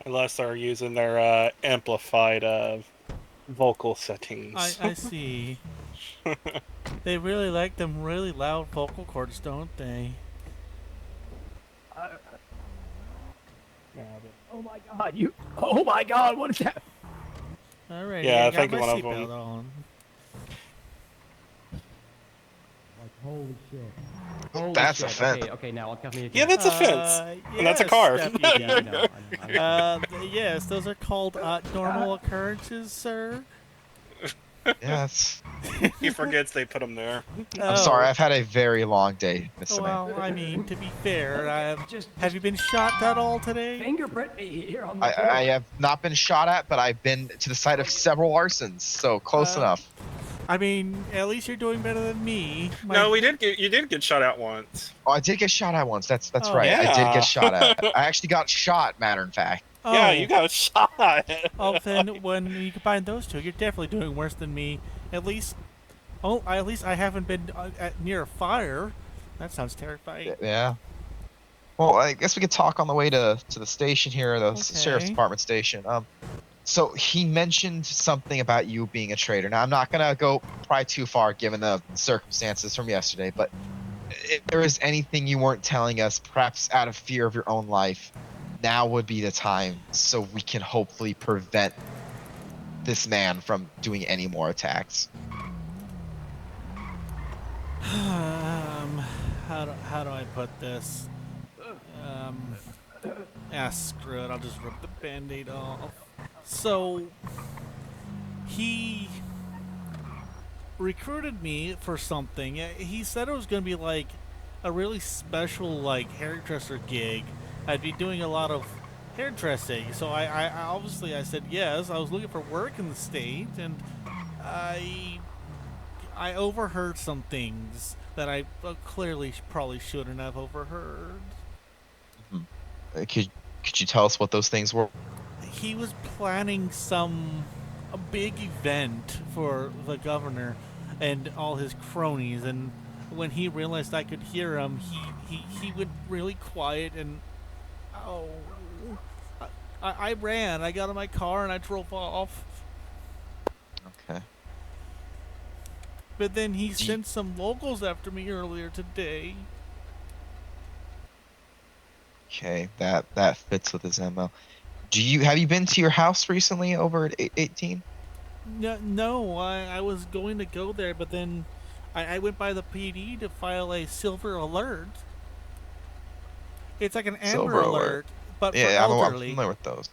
Unless they're using their amplified vocal settings. I see. They really like them really loud vocal cords, don't they? Oh my god, you. Oh my god, what is that? Alright. Yeah, I got think my one of seatbelt them- on. Like, holy shit. That's a fence. Okay, now uncuff me again. Yeah, that's a fence. And that's a yes, car. Deputy. Yeah, I know. Yes, those are called normal occurrences, sir. Yes. He forgets they put them there. I'm sorry. I've had a very long day, Miss Samantha. Well, I mean, to be fair, Just have you been shot at all today? fingerprint me here on the I have not been shot at, but I've been to the site of several arsons, so close enough. I mean, at least you're doing better than me. No, you did get shot at once. Oh, I did get shot at once. That's Oh, right. I did yeah. get shot at. I actually got shot. Matter of fact. Oh. Yeah, you got shot. Oh, then when you combine those two, you're definitely doing worse than me. At least I haven't been near a fire. That sounds terrifying. Yeah. Well, I guess we could talk on the way to the station here, the sheriff's Okay. department station. So he mentioned something about you being a traitor. Now I'm not gonna go probably too far given the circumstances from yesterday, but if there is anything you weren't telling us, perhaps out of fear of your own life, now would be the time so we can hopefully prevent this man from doing any more attacks. How do I put this? Screw it. I'll just rip the band-aid off. So, he recruited me for something. He said it was going to be like a really special like hairdresser gig. I'd be doing a lot of hairdressing. So I obviously I said yes. I was looking for work in the state, and I overheard some things that I clearly probably shouldn't have overheard. Could you tell us what those things were? He was planning a big event for the governor and all his cronies, and when he realized I could hear him, he went really quiet, and I ran. I got in my car and I drove off. Okay. But then he sent some locals after me earlier today. Okay, that fits with his MO. Have you been to your house recently over at 18? No, I was going to go there, but then I went by the PD to file a silver alert. It's like an amber alert, but for elderly. I'm familiar with those.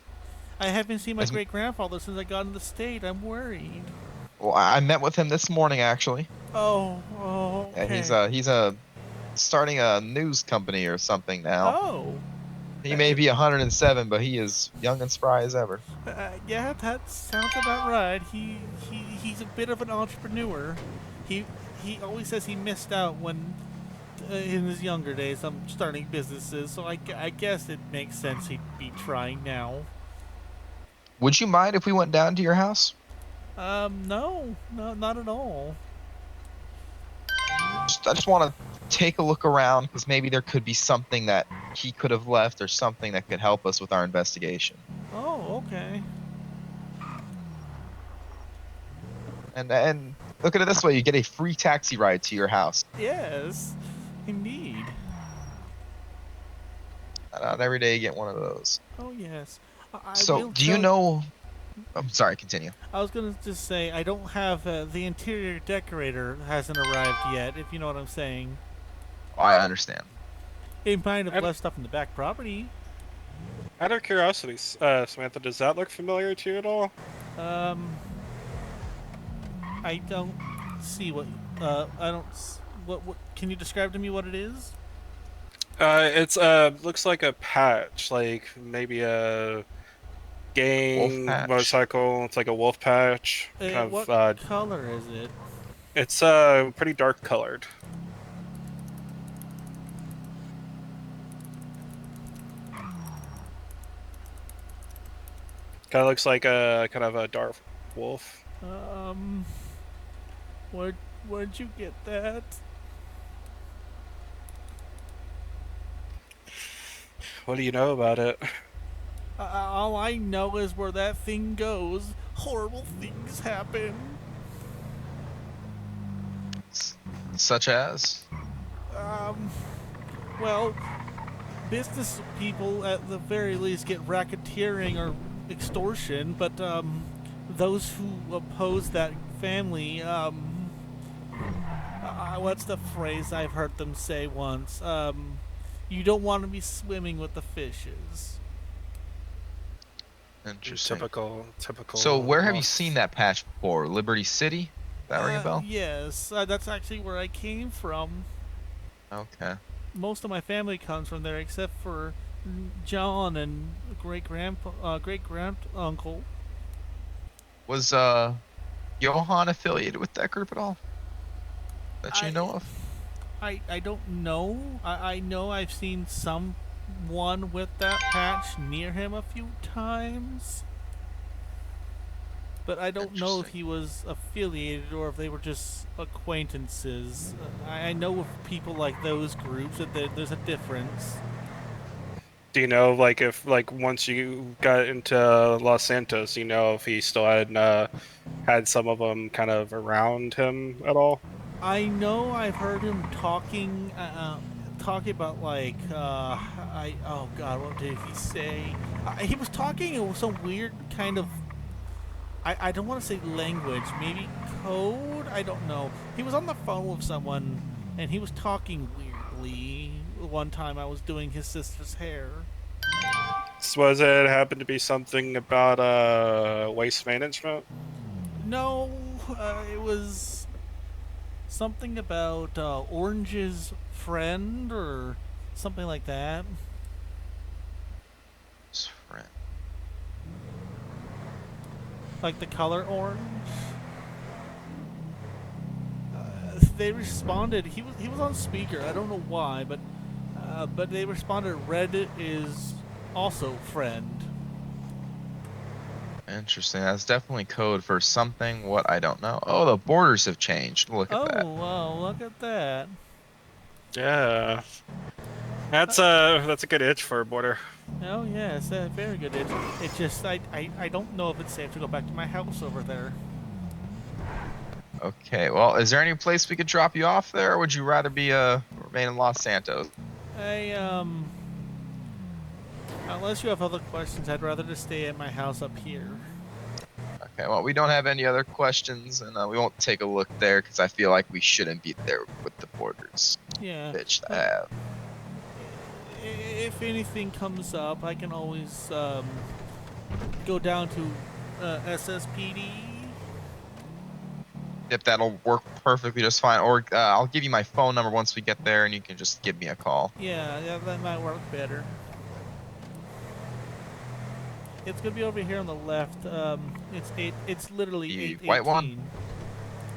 I haven't seen my great-grandfather since I got in the state. I'm worried. Well, I met with him this morning, actually. Oh, okay. Yeah, he's starting a news company or something now. Oh. He may be 107, but he is young and spry as ever. Yeah, that sounds about right. He's a bit of an entrepreneur. He always says he missed out when in his younger days on starting businesses. So I guess it makes sense he'd be trying now. Would you mind if we went down to your house? No, not at all. I just want to take a look around, because maybe there could be something that he could have left or something that could help us with our investigation. Oh, okay. And look at it this way, you get a free taxi ride to your house. Yes, indeed. Not every day you get one of those. Oh, yes. So, do you know... I'm sorry, continue. I was going to just say, I don't have... the interior decorator hasn't arrived yet, if you know what I'm saying. I understand. He might have left stuff in the back property. Out of curiosity, Samantha, does that look familiar to you at all? I don't see what... I don't... What? Can you describe to me what it is? It's looks like a patch, like maybe a gang motorcycle. It's like a wolf patch. What color is it? It's pretty dark colored. Kind of looks like a kind of a dark wolf. Where'd you get that? What do you know about it? All I know is where that thing goes, horrible things happen. Such as? Well, business people at the very least get racketeering or extortion, but those who oppose that family, what's the phrase I've heard them say once? You don't want to be swimming with the fishes. Interesting. Typical. So where have you seen that patch before? Liberty City? That ring a bell? Yes, that's actually where I came from. Okay. Most of my family comes from there, except for John and great grand uncle. Was Johan affiliated with that group at all? That you know of? I don't know. I know I've seen someone with that patch near him a few times. But I don't know if he was affiliated or if they were just acquaintances. I know of people like those groups that there's a difference. Do you know, like, if, like, once you got into Los Santos, you know if he still had some of them kind of around him at all? I know I've heard him talking talking about like oh god, what did he say? He was talking in some weird kind of I don't want to say language, maybe code. I don't know. He was on the phone with someone, and he was talking weirdly. One time, I was doing his sister's hair. Was it happen to be something about waste management? No, it was something about Orange's friend or something like that. His friend. Like the color orange. They responded. He was on speaker. I don't know why, but they responded. Red is also friend. Interesting. That's definitely code for something. What I don't know. Oh, the borders have changed. Look at that. Oh wow! Look at that. Yeah. That's a good itch for a border. Oh yes, very good. It just I don't know if it's safe to go back to my house over there. Okay. Well, is there any place we could drop you off there, or would you rather be remain in Los Santos? Unless you have other questions, I'd rather just stay at my house up here. Okay. Well, we don't have any other questions, and we won't take a look there because I feel like we shouldn't be there with the borders. Yeah. Bitch to have. If anything comes up, I can always go down to SSPD. If that'll work perfectly just fine, or I'll give you my phone number once we get there, and you can just give me a call. Yeah, that might work better. It's gonna be over here on the left. It's literally The 818. white one?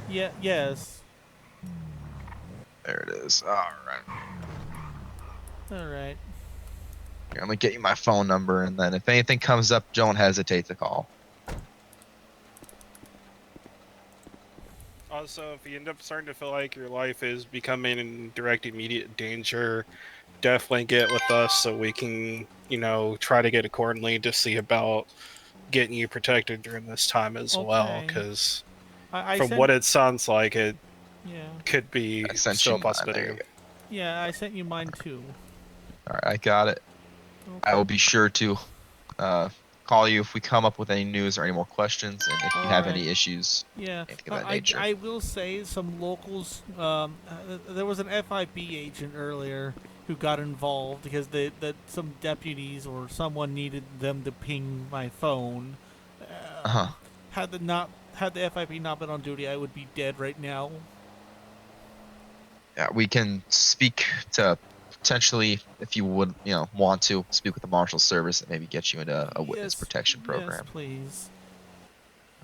Yeah. Yes. There it is. All right. All right. Here, let me get you my phone number, and then if anything comes up, don't hesitate to call. Also, if you end up starting to feel like your life is becoming in direct immediate danger, definitely get with us so we can, try to get accordingly to see about getting you protected during this time as well. Because from what it sounds like, it could be still a possibility. Yeah, I sent you mine too. All right, I got it. Okay. I will be sure to call you if we come up with any news or any more questions, and if you have any issues. Yeah, anything of that nature. I will say some locals. There was an FIB agent earlier who got involved because some deputies or someone needed them to ping my phone. Had the FIB not been on duty, I would be dead right now. Yeah, we can speak to potentially, if you would, want to speak with the Marshal Service and maybe get you into a witness protection program. Yes, please.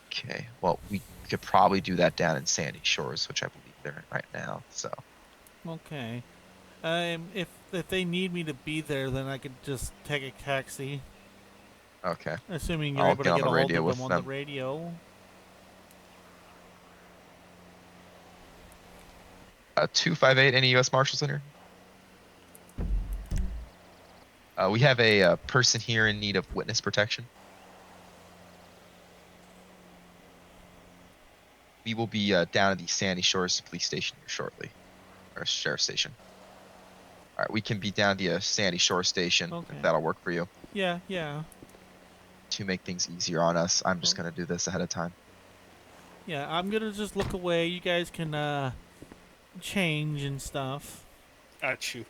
Okay. Well, we could probably do that down in Sandy Shores, which I believe they're in right now. So. Okay. If they need me to be there, then I could just take a taxi. Okay. Assuming you're able to get a hold of them on the radio. 258. Any U.S. Marshals in here? We have a person here in need of witness protection. We will be down at the Sandy Shores Police Station here shortly, or Sheriff's Station. All right, we can be down at the Sandy Shore Station if that'll work for you. Yeah. To make things easier on us, I'm just gonna do this ahead of time. Yeah, I'm gonna just look away. You guys can change and stuff. At you.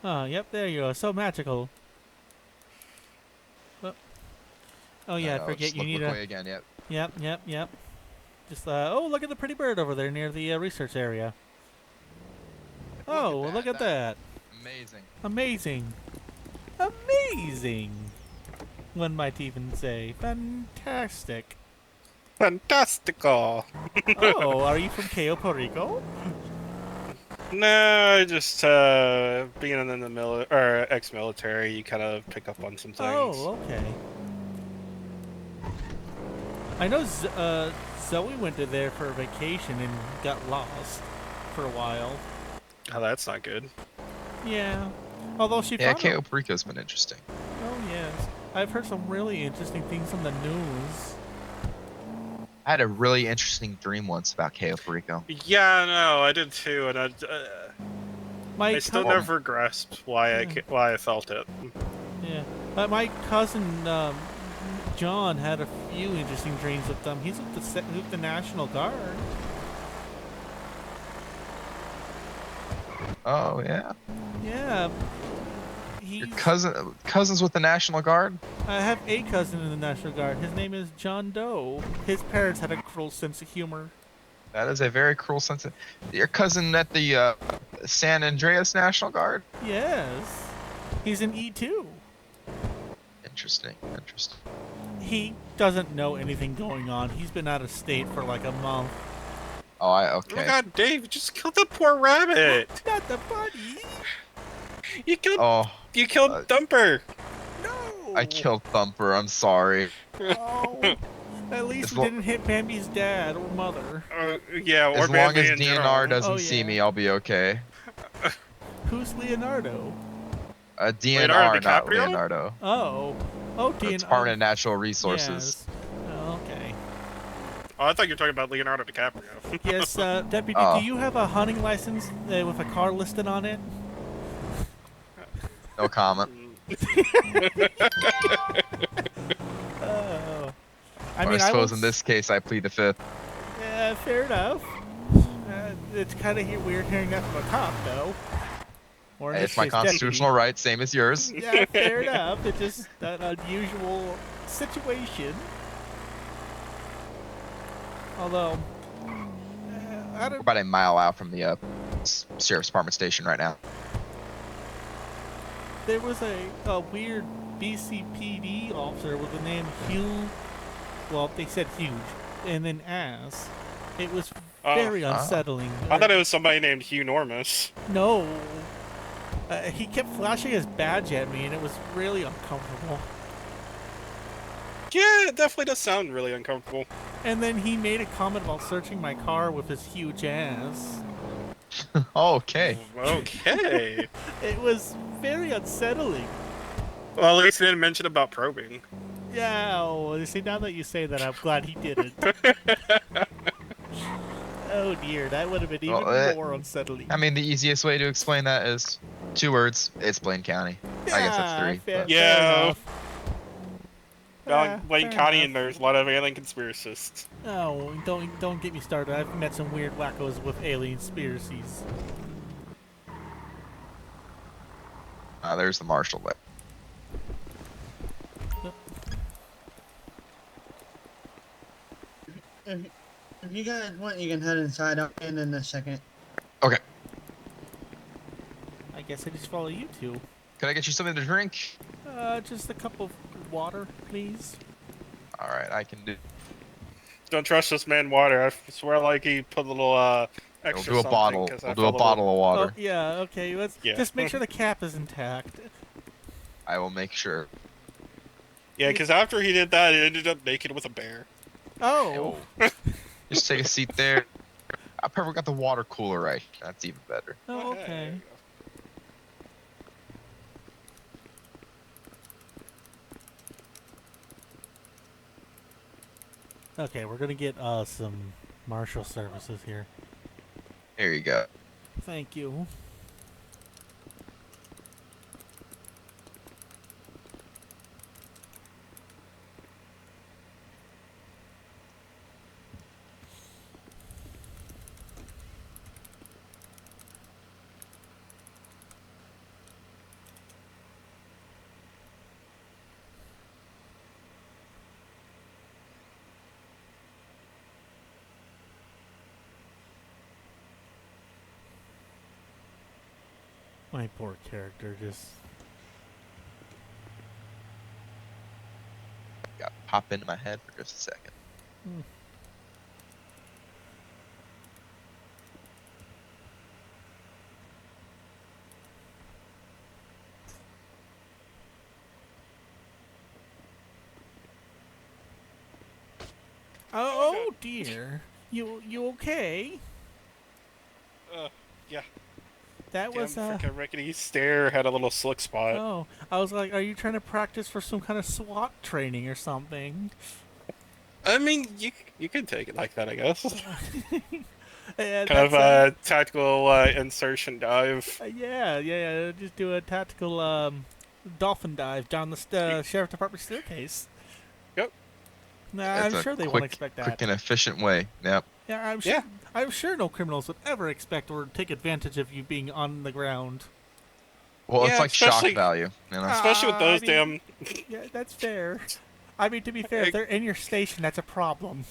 Oh, yep, there you are. So magical. Oh yeah, I forget you need look away again. Yep. Yep. Just oh, look at the pretty bird over there near the research area. Oh, look at that. Amazing. One might even say fantastic. Fantastical. Oh, are you from Puerto Rico? No, just being in the ex-military, you kind of pick up on some things. Oh, okay. I know Zoe went to there for a vacation and got lost for a while. Oh, that's not good. Yeah, although she. Yeah, Cayo Perico's been interesting. Oh yes, I've heard some really interesting things on the news. I had a really interesting dream once about Cayo Perico. Yeah, no, I did too, and I still never grasped why I felt it. Yeah, my cousin John had a few interesting dreams with them. He's with the National Guard. Oh yeah. Yeah. Your cousins with the National Guard? I have a cousin in the National Guard. His name is John Doe. His parents had a cruel sense of humor. That is a very cruel sense of... Your cousin at the San Andreas National Guard? Yes. He's an E2. Interesting. He doesn't know anything going on. He's been out of state for like a month. Oh, Oh okay. my god, Dave, you just killed the poor rabbit! Not the bunny! You killed Thumper! No! I killed Thumper, I'm sorry. Oh, at least we didn't hit Bambi's dad or mother. Yeah, or as Bambi long as in general. DNR doesn't see me, I'll be okay. Who's Leonardo? DNR, not Leonardo. Oh, DNR. Department of Natural Resources. Yes. Oh, okay. Oh, I thought you were talking about Leonardo DiCaprio. Yes, Deputy, do you have a hunting license with a car listed on it? No comment. I suppose in this case I plead the fifth. Yeah, fair enough. It's kind of weird hearing that from a cop, though. Or Hey, it's my constitutional right, same as yours. Yeah, fair enough. It's just an unusual situation. Although, We're about a mile out from the Sheriff's Department station right now. there was a weird BCPD officer with the name Hugh. Well, they said huge, and then ass. It was very unsettling. I thought it was somebody named Hugh Normus. No. He kept flashing his badge at me, and it was really uncomfortable. Yeah, it definitely does sound really uncomfortable. And then he made a comment about searching my car with his huge ass. Okay. Okay. It was very unsettling. Well, at least he didn't mention about probing. Yeah, well, see, now that you say that, I'm glad he didn't. Oh dear, that would have been even more unsettling. I mean, the easiest way to explain that is 2 words. It's Blaine County. I guess that's 3. Fair, Yeah. fair Blaine fair County, enough. and there's a lot of alien conspiracists. Oh, don't get me started. I've met some weird wackos with alien conspiracies. There's the marshal there. If you guys want, you can head inside. I'll be in a second. Okay. I guess I just follow you two. Can I get you something to drink? Just a cup of water, please. All right, I can do. Don't trust this man water. I swear like he put a little extra We'll do a bottle. We'll do a bottle of water. Oh, yeah, okay. Let's just make sure the cap is intact. I will make sure. Yeah, because after he did that, he ended up naked with a bear. Oh. Just take a seat there. I probably got the water cooler right. That's even better. Oh, okay. Okay, we're gonna get some marshal services here. Here you go. Thank you. My poor character just... Got to pop into my head for just a second. Oh dear. You okay? Yeah. That was freaking rickety stair had a little slick spot. Oh, I was like, are you trying to practice for some kind of SWAT training or something? I mean, you could take it like that, I guess. Yeah, Kind of that's, a tactical insertion dive. yeah. Just do a tactical dolphin dive down the sheriff department staircase. Yep. Nah, It's I'm a sure they won't quick, expect that. quick and efficient way. Yep. Yeah, I'm sure no criminals would ever expect or take advantage of you being on the ground. Well, it's Yeah, like shock especially- value, you know. Especially with those I mean, Yeah, that's fair. I mean, to be fair, if they're in your station, that's a problem.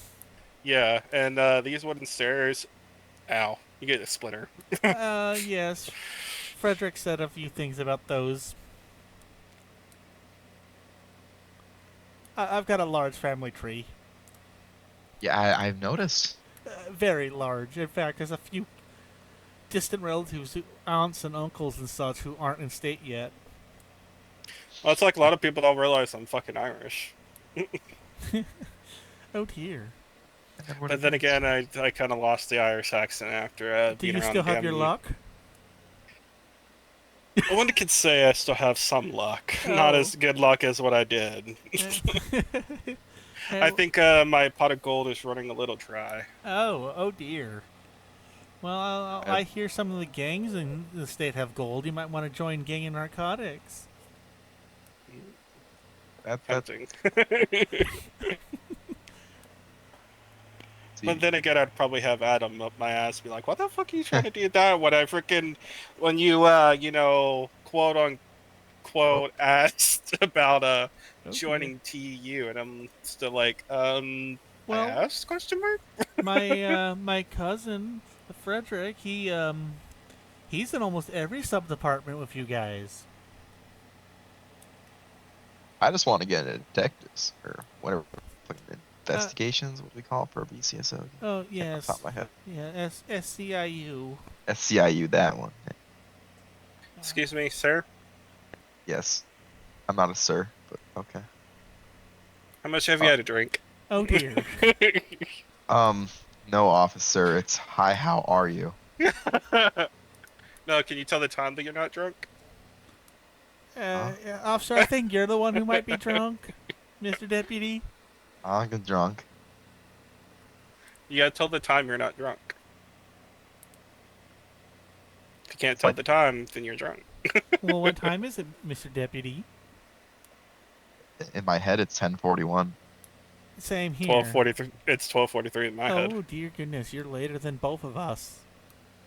Yeah, and these wooden stairs, ow, you get a splinter. Yes. Frederick said a few things about those. I've got a large family tree. Yeah, I've noticed. Very large. In fact, there's a few distant relatives, aunts and uncles and such, who aren't in state yet. Well, it's like a lot of people don't realize I'm fucking Irish. Oh dear. But then again, I kind of lost the Irish accent after Do being you around still have your damn- luck? One could say I still have some luck. Not Oh. as good luck as what I did. I think my pot of gold is running a little dry. Oh dear. Well, I hear some of the gangs in the state have gold. You might want to join gang and narcotics. That's Tempting. But then again, I'd probably have Adam up my ass, be like, "What the fuck are you trying to do that?" When you quote unquote asked about joining TU, and I'm still like, I asked ? My cousin Frederick, he's in almost every sub department with you guys. I just want to get into detectives or whatever. Investigations, what do we call it for a BCSO? Oh yes. Top of my head. Yeah, SCIU. SCIU, that one. Excuse me, sir. Yes. I'm not a sir, but okay. How much have you had to drink? Oh dear. No, officer. It's hi. How are you? No, can you tell the time that you're not drunk? Yeah, officer, I think you're the one who might be drunk, Mr. Deputy. I'm drunk. You gotta tell the time you're not drunk. If you can't tell the time, then you're drunk. Well, what time is it, Mr. Deputy? In my head, it's 10:41. Same here. 12:43. It's 12:43 in my head. Oh dear goodness, you're later than both of us.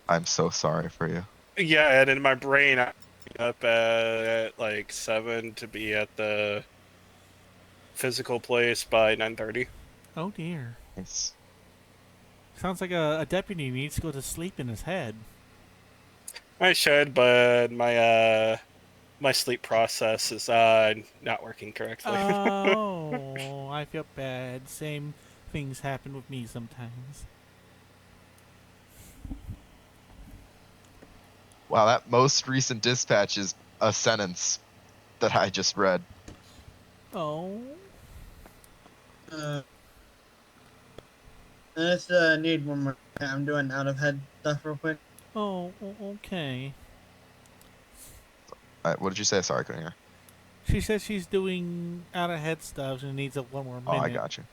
I'm so sorry for you. Yeah, and in my brain, I'm up at like 7 to be at the physical place by 9:30. Oh dear. It's... Sounds like a deputy needs to go to sleep in his head. I should, but my my sleep process is not working correctly. Oh, I feel bad. Same things happen with me sometimes. Wow, that most recent dispatch is a sentence that I just read. Oh. I just need one more. I'm doing out of head stuff real quick. Oh, okay. What did you say? Sorry, I couldn't hear. She says she's doing out of head stuff and needs one more minute. Oh, I got you.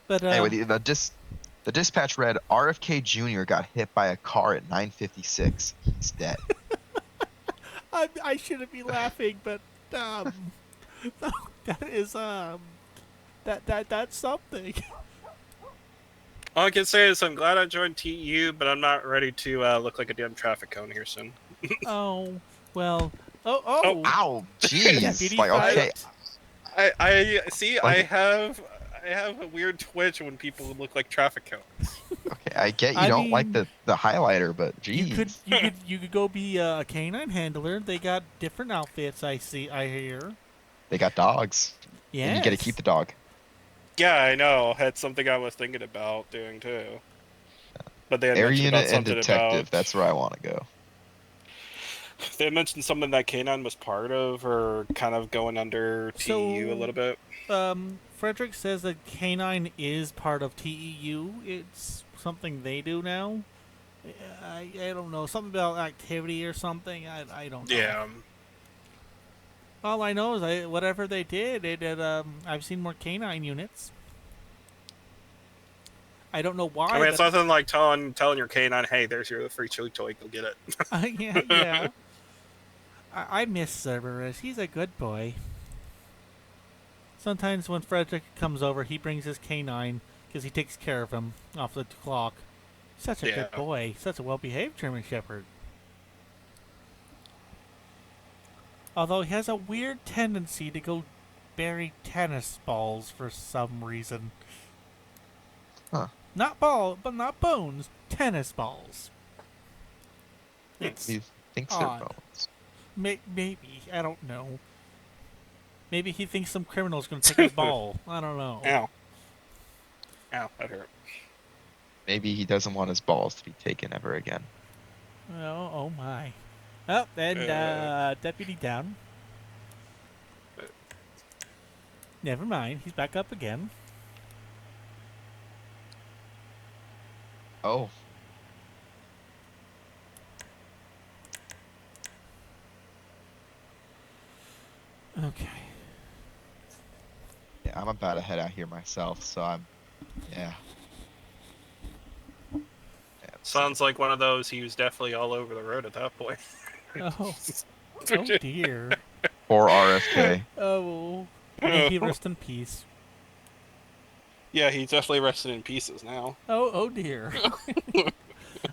But anyway, the dispatch read RFK Jr. got hit by a car at 9:56. He's dead. I shouldn't be laughing, but that is that's something. All I can say is I'm glad I joined TU, but I'm not ready to look like a damn traffic cone here soon. Oh well. Oh! Ow! Jeez! Deputy Like, okay. I see. I Like- have a weird twitch when people look like traffic cones. Okay, I get you I don't like mean, the highlighter, but jeez. You could go be a canine handler. They got different outfits. I hear. They got dogs. Yeah. And you gotta keep the dog. Yeah, I know. That's something I was thinking about doing too. But they had Air mentioned unit about and something detective. about. That's where I want to go. They had mentioned something that K9 was part of, or kind of going under TEU a little bit. Frederick says that K9 is part of TEU. It's something they do now. I don't know. Something about activity or something. I don't know. Yeah. All I know is whatever they did, I've seen more K9 units. I don't know why. I mean, it's but- nothing like telling your canine, "Hey, there's your free chewy toy. Go get it." yeah. I miss Cerberus. He's a good boy. Sometimes when Frederick comes over, he brings his canine because he takes care of him off the clock. Such a good Yeah. boy. Such a well-behaved German Shepherd. Although he has a weird tendency to go bury tennis balls for some reason. Huh. Not bones. Tennis balls. It's He thinks they're odd. bones. Maybe. I don't know. Maybe he thinks some criminal's going to take his ball. I don't know. Ow. Ow, that hurt. Maybe he doesn't want his balls to be taken ever again. Oh my. Oh, and deputy down. Never mind. He's back up again. Oh. Okay. Yeah, I'm about to head out here myself, so yeah. Sounds like one of those. He was definitely all over the road at that point. Oh. Oh dear. Poor RFK. Oh. May he rest in peace. Yeah, he's definitely rested in pieces now. Oh dear.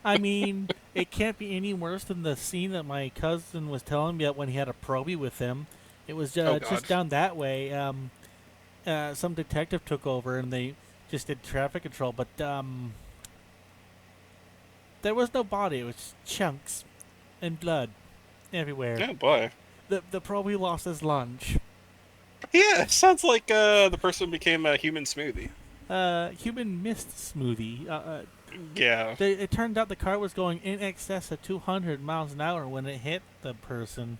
I mean, it can't be any worse than the scene that my cousin was telling me about when he had a probie with him. It was Oh, just God. down that way. Some detective took over and they just did traffic control, but there was no body. It was chunks and blood everywhere. Oh boy. The probie lost his lunch. Yeah, it sounds like the person became a human smoothie. Human mist smoothie. Yeah. It turned out the car was going in excess of 200 miles an hour when it hit the person.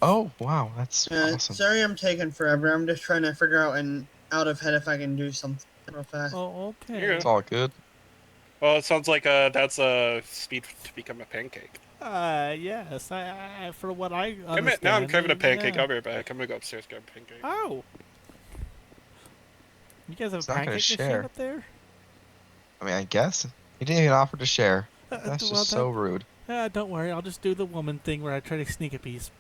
Oh, wow, that's awesome. Sorry I'm taking forever. I'm just trying to figure out of head if I can do something real fast. Oh, okay. It's all good. Well, it sounds like that's a speed to become a pancake. Yes. I for what I Now I'm understand. craving a pancake. Yeah. I'll be right back. I'm gonna go upstairs grab a pancake. Oh. You guys have He's a not gonna pancake machine share. up there? I mean, I guess. He didn't even offer to share. That's well, just so rude. Don't worry. I'll just do the woman thing where I try to sneak a piece.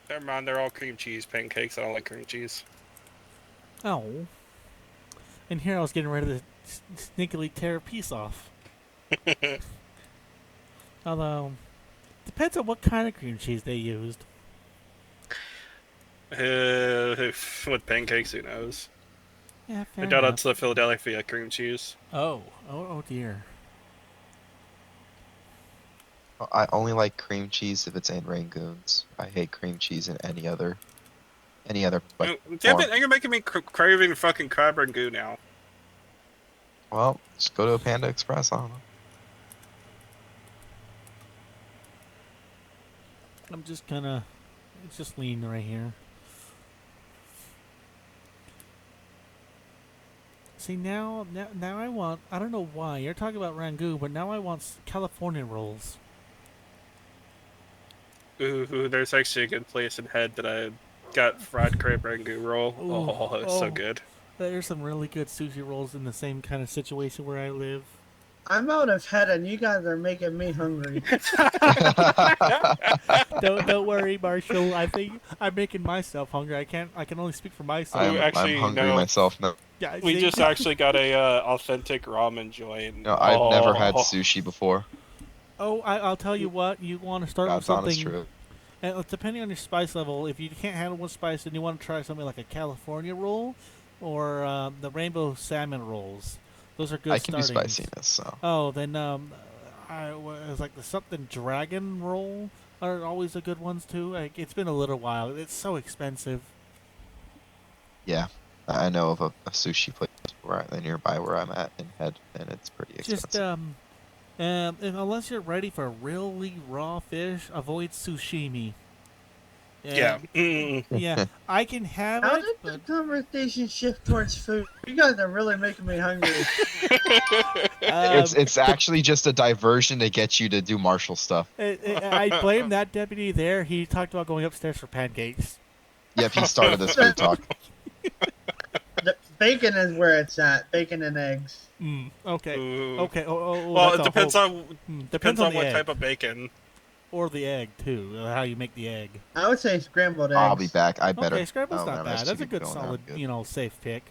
Never mind, they're all cream cheese pancakes. I don't like cream cheese. Oh. And here I was getting ready to sneakily tear a piece off. Although, depends on what kind of cream cheese they used. With pancakes, who knows? Yeah, I fair doubt enough. it's the Philadelphia cream cheese. Oh dear. I only like cream cheese if it's in Rangoons. I hate cream cheese in any other like, Damn form. it, you're making me craving fucking crab rangoon now. Well, just go to a Panda Express. I don't know. I'm just gonna just lean right here. See now I want, I don't know why you're talking about Rangoon, but now I want California rolls. Ooh, there's actually a good place in Head that I got fried crab rangoon roll. Ooh, Oh, it's so oh. good. There's some really good sushi rolls in the same kind of situation where I live. I'm out of head and you guys are making me hungry. Don't worry, Marshall. I think I'm making myself hungry. I can only speak for myself. I'm hungry myself. No, Yeah, We see? just actually got a authentic ramen joint. no, I've never had Oh. sushi before. Oh, I'll tell you what. You want to start with God's honest something. truth. And depending on your spice level, if you can't handle one spice, then you want to try something like a California roll or the rainbow salmon rolls. Those are good. I can do startings. spiciness, so. Oh, then I was like the something dragon roll are always the good ones too. Like, it's been a little while. It's so expensive. Yeah, I know of a sushi place nearby where I'm at in Head, and it's pretty expensive. Just unless you're ready for really raw fish, avoid sushimi. Yeah. Yeah, I can have How it, did but the conversation shift towards food? You guys are really making me hungry. It's actually just a diversion to get you to do martial stuff. I blame that deputy there. He talked about going upstairs for pancakes. Yep, he started this food talk. The bacon is where it's at. Bacon and eggs. Okay. Ooh. Okay. Well, that's it a depends whole- on depends on the what egg. type of bacon. Or the egg too. How you make the egg. I would say scrambled eggs. I'll be back. I better. Okay, scramble's oh, not never mind, bad. I That's a keep good, going solid, down. Good. safe pick.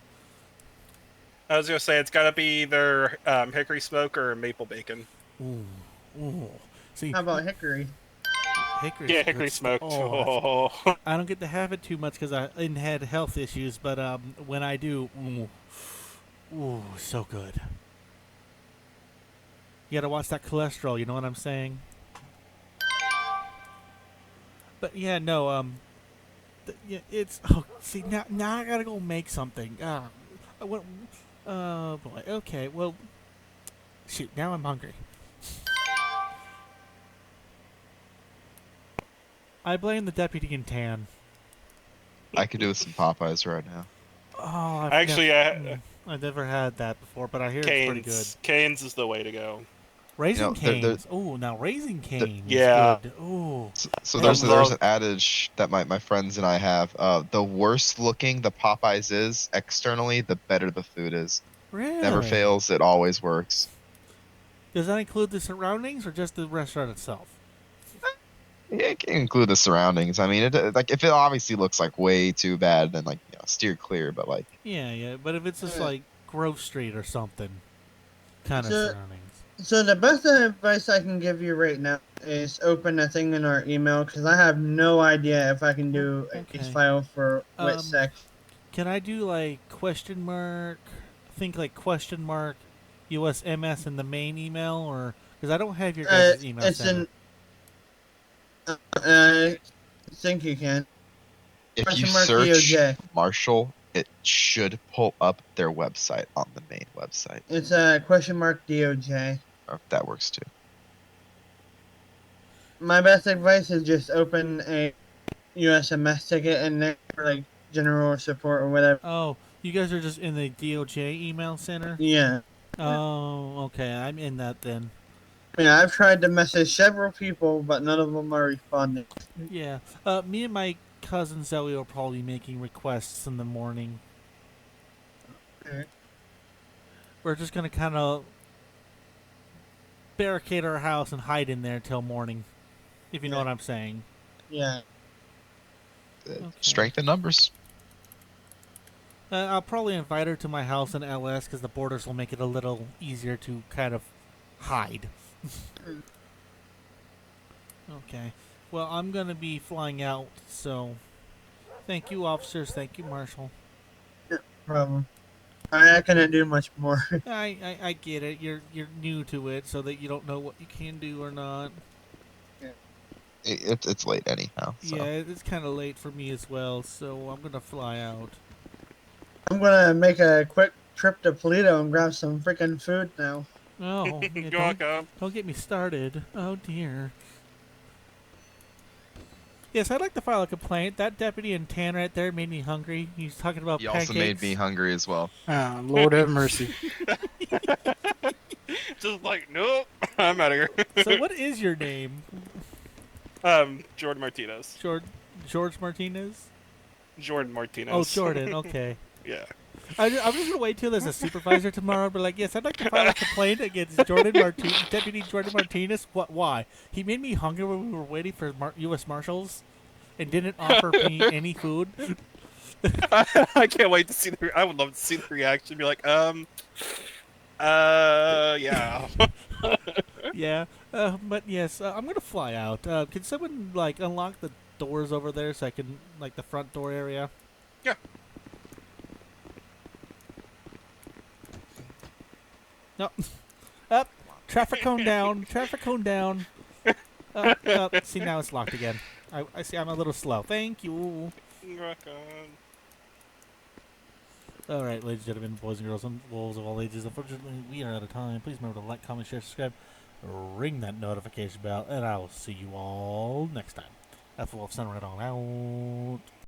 I was gonna say it's gotta be either hickory smoke or maple bacon. Ooh. See, How about hickory? hickory's Yeah, good hickory stuff. smoked. Oh, Oh. I don't get to have it too much because I had health issues, but when I do, so good. You gotta watch that cholesterol. You know what I'm saying? But yeah, no. Yeah, it's see now I gotta go make something. What? Oh boy. Okay. Well, shoot. Now I'm hungry. I blame the deputy in tan. I could do with some Popeyes right now. Oh, Actually, I've never had that before, but I hear it's pretty good. Canes is the way to go. Raisin they're- Canes. Oh, now Raisin Canes. yeah. Good. Oh. So I there's love- an adage that my friends and I have. The worse looking the Popeyes is externally, the better the food is. Really? Never fails. It always works. Does that include the surroundings or just the restaurant itself? It can include the surroundings. I mean, like if it obviously looks like way too bad, then like steer clear. But like, Yeah. But if it's just like Grove Street or something, kind of So- surroundings. So the best advice I can give you right now is open a thing in our email because I have no idea if I can do a case file for WITSEC. Can I do like question mark? Think like question mark, USMS in the main email, or because I don't have your guys' email. It's center. I think you can. if Question you mark search DOJ. Marshall, it should pull up their website on the main website. It's a question mark DOJ. Or if that works too. My best advice is just open a USMS ticket and then for like general support or whatever. Oh, you guys are just in the DOJ email center? Yeah. Oh, okay. I'm in that then. Yeah, I've tried to message several people, but none of them are responding. Yeah. Me and my cousin Zoe will probably be making requests in the morning. Okay. We're just gonna kind of barricade our house and hide in there till morning, if you know what I'm saying. Yeah. Strength in numbers. I'll probably invite her to my house in LS because the borders will make it a little easier to kind of hide. Okay. Well, I'm going to be flying out, so thank you, officers. Thank you, Marshal. No problem. I couldn't do much more. I get it. You're new to it, so that you don't know what you can do or not. It's late anyhow. So. Yeah, it's kind of late for me as well, so I'm going to fly out. I'm gonna make a quick trip to Toledo and grab some freaking food now. Oh, yeah, You're welcome. don't get me started. Oh, dear. Yes, I'd like to file a complaint. That deputy in tan right there made me hungry. He's talking about He pancakes. also made me hungry as well. Ah, Lord have mercy. Just like, nope, I'm out of here. So what is your name? Jordan Martinez. George Martinez? Jordan Martinez. Oh, Jordan, okay. Yeah. I'm just going to wait till there's a supervisor tomorrow and be like, yes, I'd like to file a complaint against Deputy Jordan Martinez. What? Why? He made me hungry when we were waiting for U.S. Marshals and didn't offer me any food. I can't wait to see I would love to see the reaction. Be like, yeah. Yeah, but yes, I'm going to fly out. Can someone, like, unlock the doors over there so I can, like, the front door area? Yeah. No. Up. Traffic cone down. Traffic cone down. Up. See, now it's locked again. I see I'm a little slow. Thank you. Alright, ladies and gentlemen, boys and girls, and wolves of all ages, unfortunately, we are out of time. Please remember to like, comment, share, subscribe, ring that notification bell, and I will see you all next time. F Wolf, sending it on out.